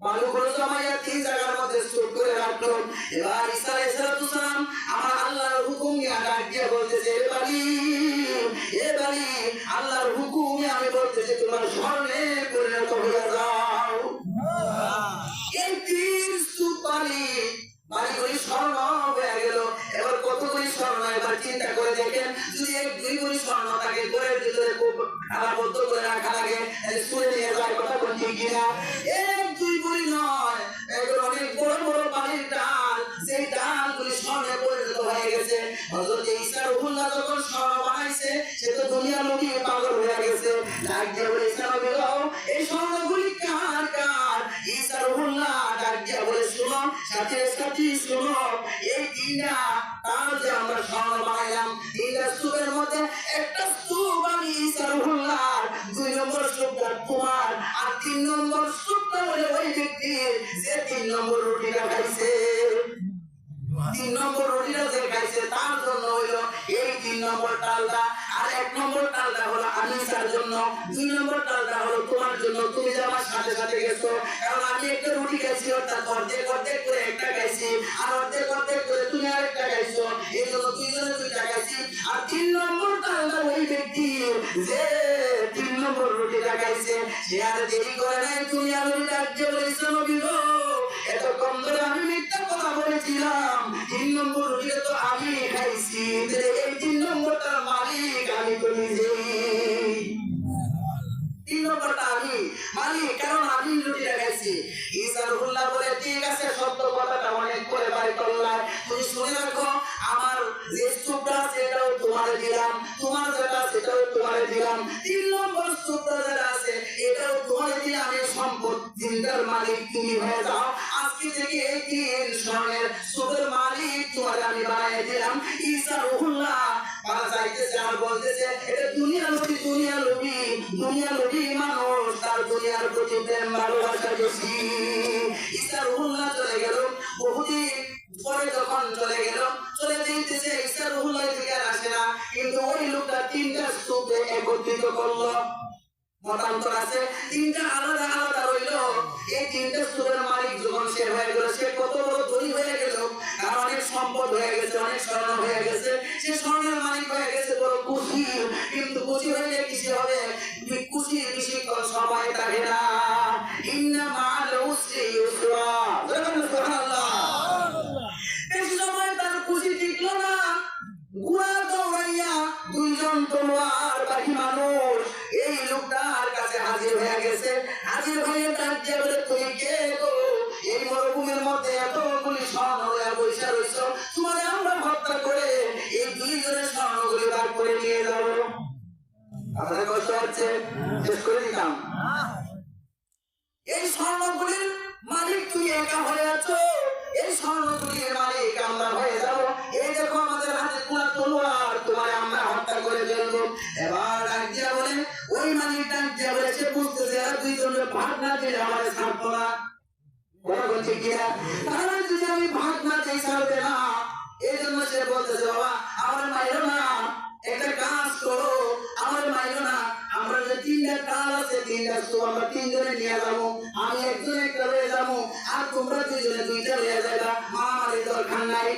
বালুগুলো জমাইয়া 3 জায়গার মধ্যে স্তূপ করে রাখলো, এবার ঈসা আলাইহিস সালাম আমার আল্লাহর হুকুম নিয়ে ডাক দিয়ে বলতেছে এ বালি আল্লাহর হুকুমে আমি বলতেছি তোমার স্বর্ণে পরিণত হয়ে যাও, এই 3 স্তূপ বাড়িগুলি স্বর্ণ হয়ে গেল, এবার কতগুলি স্বর্ণ এবার চিন্তা করে দেখেন, যদি 1-2 গুলি স্বর্ণ তাকে ঘরের ভিতরে খুব আলাবদ্ধ করে রাখা লাগে ছুঁড়ে নিয়ে যায়, কথা বলছি কিনা? 1-2 গুলি নয়, এগুলো অনেক বড় বড় বাড়ির ডাল, সেই ডালগুলি স্বর্ণে পরিণত হয়ে গেছে। হযরত ঈসা রুহুল্লাহ যখন স্বর্ণ বানাইছে সে তো দুনিয়া লোকে পাগল হয়ে গেছে, ডাক দিয়ে বলে ঈসা নবী এই স্বর্ণগুলি কার কার? ঈসা রুহুল্লাহ ডাক দিয়ে বলে শুনো সাথী শুনো, এই 3টা তার যে আমরা স্বর্ণ বানাইলাম 3টা স্তূপের মধ্যে একটা স্তূপ আমি ঈসা রুহুল্লাহ, 2 নম্বর স্তূপটা তোমার, আর 3 নম্বর স্তূপটা হলো ওই ব্যক্তির যে 3 নম্বর রুটিটা খাইছে, 3 নম্বর রুটিটা যে খাইছে তার জন্য হইলো এই 3 নম্বর তালটা, আর 1 নম্বর তালটা হলো আমি তার জন্য। 2 নম্বর তালটা হলো তোমার জন্য, তুমি যে আমার সাথে সাথে গেছো, কারণ আমি একটা রুটি খাইছি, অর্থাৎ অর্ধেক অর্ধেক করে একটা খাইছি, আর অর্ধেক অর্ধেক করে তুমি আরেকটা খাইছো, এই জন্য দুইজনে দুইটা খাইছি। আর 3 নম্বর তালটা ওই ব্যক্তি যে 3 নম্বর রুটিটা খাইছে, সে আর দেরি করে নাই, তুমি আর রুটি আজকে বলেছো নবী গো, এতক্ষণ ধরে আমি মিথ্যা কথা বলেছিলাম, 3 নম্বর রুটিটা তো আমি খাইছি, এই 3 নম্বরটার মালিক আমি তো নিজেই। 3 নম্বরটা আমি মালিক, কারণ আমি রুটিটা খাইছি। ঈসা রুহুল্লাহ বলে, ঠিক আছে, সত্য কথাটা অনেক করে বাড়ি করলাম, তুমি শুনে রাখো, আমার যে স্তূপটা সেটাও তোমারে দিলাম, তোমার যেটা সেটাও তোমারে দিলাম, 3 নম্বর স্তূপটা যেটা আছে এটাও তোমারে দিলাম, এই সম্পদ তিনটার মালিক তুমি হয়ে যাও। আজকে থেকে এই 3 স্বর্ণের স্তূপের মালিক তোমারে আমি বানিয়ে দিলাম। ঈসা রুহুল্লাহ পালা চাইতেছে আর বলতেছে, এটা দুনিয়া লোভী, দুনিয়া লোভী, দুনিয়া লোভী মানুষ, তার দুনিয়ার প্রতি প্রেম ভালোবাসা বেশি। ঈসা রুহুল্লাহ চলে গেল, বহুদিন পরে যখন চলে গেল, চলে যেতেছে, ঈসা রুহুল্লাহ থেকে আর আসে না, কিন্তু ওই লোকটা 3টা স্তূপে একত্রিত করলো। মতান্তর আছে, 3টা আলাদা আলাদা রইল। এই 3টা স্তূপের মালিক যখন সে হয়ে গেল, সে কত বড় ধনী হয়ে গেল, তার অনেক সম্পদ হয়ে গেছে, অনেক স্বর্ণ হয়ে গেছে, সে স্বর্ণের মালিক হয়ে গেছে, বড় খুশি। কিন্তু খুশি হইলে কিসে হবে? খুশি বেশিক্ষণ সময় থাকে না। ইন্না মা'আল উসরি ইউসরা, সুবহানাল্লাহ। বেশি সময় তার খুশি টিকলো না, ঘোড়া দৌড়াইয়া 2 জন তলোয়ারবাহী মানুষ এই লোকটার কাছে হাজির হয়ে গেছে। হাজির হয়ে তার যে বলে, তুই কে গো? এই মরুভূমির মধ্যে এতগুলি স্বর্ণ হয়ে বসে রয়েছ, তোমারে আমরা হত্যা করে এই 2 জনের স্বর্ণগুলি বার করে নিয়ে যাবো। আপনার কষ্ট হচ্ছে, শেষ করে দিতাম। এই স্বর্ণগুলির মালিক তুমি একা হয়ে আছো, এই স্বর্ণগুলির মালিক আমরা হয়ে যাবো। এই দেখো আমাদের হাতে পুরা তলোয়ার, তোমার আমরা হত্যা করে ফেলবো। এবার ডাক দিয়া বলে, ওই মালিক ডাক দিয়া বলে, সে বুঝতেছে আর 2 জনের ভাগ না দিলে আমাদের ছাড়তো না। কথা বলছে কিনা? তাহলে যদি আমি ভাগ না দিই ছাড়বে না, এই জন্য সে বলতেছে, বাবা আমার মাইরো না, একটা কাজ করো, আমার মাইরো না, আমরা যে 3টা কাল আছে, 3টা স্তূপ আমরা 3 জনে নিয়ে যাবো, আমি একজন একটা হয়ে যাবো, আর তোমরা 2 জনে 2টা হয়ে যাবা, মারামারি দরকার নাই।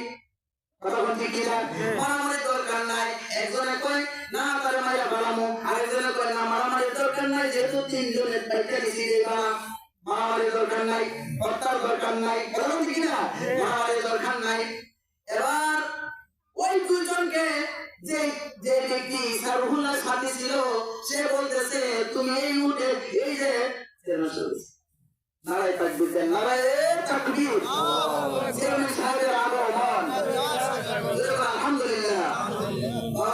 কথা বলছি কিনা? মারামারি দরকার নাই। একজনে কয় না তারে মাইরা বানামো, আরেকজনে কয় না মারামারি দরকার নাই, যেহেতু 3 জনের একটা বেশি দেবা, মারামারি দরকার নাই, হত্যার দরকার নাই। কথা বলছি কিনা? মারামারি দরকার নাই। এবার ওই 2 জনকে যে যে ব্যক্তি ঈসা রুহুল্লাহ সাথে ছিল, সে বলতেছে, তুমি এই উঠে এই যে নারায়ে তাকবীর দেন, নারায়ে তাকবীর, চেয়ারম্যান সাহেবের আগমন, আলহামদুলিল্লাহ।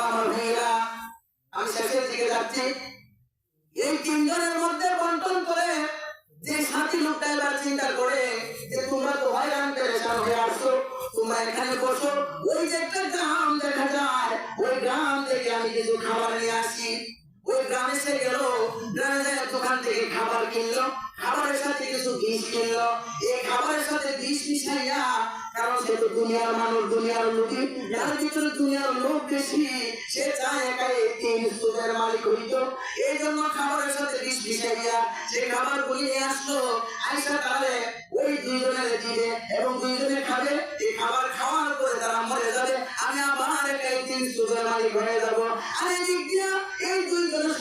আমার ভাইরা, আমি শেষের দিকে যাচ্ছি। এই 3 জনের মধ্যে বন্টন করে যে সাথী লোকটা এবার চিন্তা করে যে তোমরা তো হয়রান পেরেশান হয়ে আসছো, তোমরা এখানে বসো, ওই যে একটা গ্রাম দেখা যায়, ওই গ্রাম থেকে আমি কিছু খাবার নিয়ে আসি। ওই গ্রামে সে গেল, গ্রামে যায় দোকান থেকে খাবার কিনলো, খাবারের সাথে কিছু বিষ কিনলো, এই খাবারের সাথে বিষ মিশাইয়া, কারণ সে তো দুনিয়ার মানুষ, দুনিয়ার লোকই, যার ভিতরে দুনিয়ার লোক বেশি, সে চায় একাই 3 স্তূপের মালিক হইত। এই জন্য খাবারের সাথে বিষ মিশাইয়া সে খাবার গুলি নিয়ে আসলো, আইসা তাহলে ওই 2 জনের দিবে এবং 2 জনে খাবে। এই খাবার খাওয়ার পরে তারা মরে যাবে, আমি আবার একাই 3 স্তূপের মালিক হয়ে যাবো। আর এই দিক দিয়া এই 2 জনের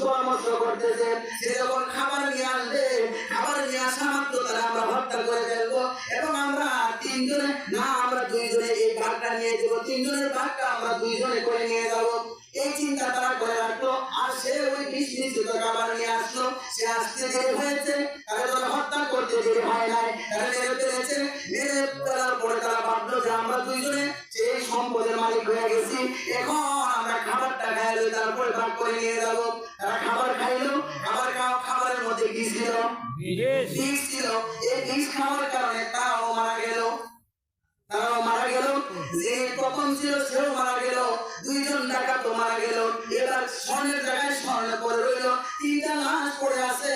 পরামর্শ করতেছে, সে যখন খাবার নিয়ে আসবে, খাবার নিয়ে আসা মাত্র তারা আমরা হত্যা করে ফেলবো এবং আমরা 3 জনে না, আমরা 2 জনে এই ভাগটা নিয়ে যাবো, 3 জনের ভাগটা আমরা 2 জনে করে নিয়ে যাবো, এই চিন্তা তারা করে রাখলো। আর সে ওই বিষ মিশ্রিত খাবার নিয়ে আসলো, সে আসতে দেরি হয়েছে, তারা যখন হত্যা করতে দেরি হয় নাই, তারা মেরে ফেলেছে। মেরে ফেলার পরে তারা ভাবলো যে আমরা 2 জনে সেই সম্পদের মালিক হয়ে গেছি, এখন আমরা খাবারটা খাইলো, তারপরে ভাগ করে নিয়ে যাবো। তারা খাবার খাইলো, খাবারের মধ্যে বিষ ছিল, বিষ ছিল। এই বিষ খাওয়ার কারণে তারাও মারা গেল। যে প্রথম ছিল সেও মারা গেল, দুইজন ডাকাত মারা গেল, এবার স্বর্ণের জায়গায় স্বর্ণ পড়ে রইল, তিনটা লাশ পড়ে আছে।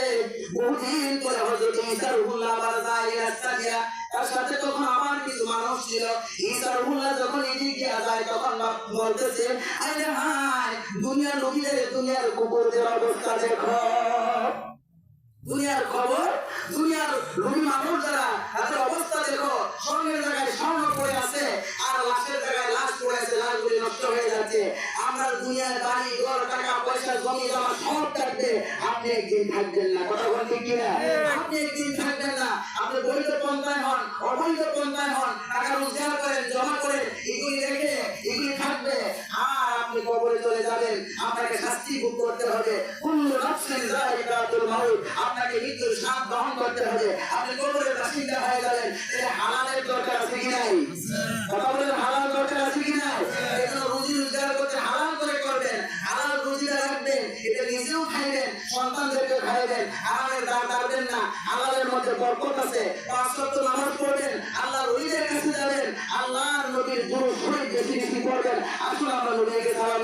বহুদিন পরে হযরত ঈসা রুহুল্লাহ আবার যায় রাস্তা দিয়া, তার সাথে তখন আবার কিছু মানুষ ছিল। ঈসা রুহুল্লাহ যখন এদিকে যায় তখন বলতেছে, আরে হায় দুনিয়ার লোকেদের, দুনিয়ার কুকুরদের অবস্থা দেখো, দুনিয়ার খবর, দুনিয়ার লোভী মানুষ যারা, তাদের অবস্থা দেখো, স্বর্ণের জায়গায় স্বর্ণ পড়ে আছে আর লাশের জায়গায় লাশ পড়ে আছে, লাশগুলি নষ্ট হয়ে যাচ্ছে। আমরা দুনিয়ার বাড়ি ঘর টাকা পয়সা জমি জমা সব থাকবে, আপনি একদিন থাকবেন না। কথা বলেন ঠিক কিনা? আপনি একদিন থাকবেন না। আপনি বৈধ পন্থায় হন, অবৈধ পন্থায় হন, টাকা রোজগার করেন, জমা করেন, এগুলি রেখে এগুলি থাকবে আর আপনি কবরে চলে যাবেন, আপনাকে শাস্তি ভোগ করতে হবে। কুল্লু নাফসিন যায়িকাতুল মাউত, আপনাকে মৃত্যুর স্বাদ গ্রহণ করতে হবে। আপনি কবরের বাসিন্দা হয়ে যাবেন। হালালের দরকার আছে কি নাই? কথা বলেন, হালাল দরকার আছে কি নাই? এজন্য রুজি রোজগার করতে হালাল করে করবেন, হালাল রুজিটা রাখবেন, এটা নিজেও খাইবেন, সন্তানদেরকে খাইবেন, হারামের দাম দাঁড়বেন না। হালালের মধ্যে বরকত আছে। 5 ওয়াক্ত নামাজ পড়বেন, আল্লাহর ওলিদের কাছে যাবেন, আল্লাহর নবীর দুরূদ শরীফ বেশি বেশি পড়বেন। আসুন আমরা নবীকে সালাম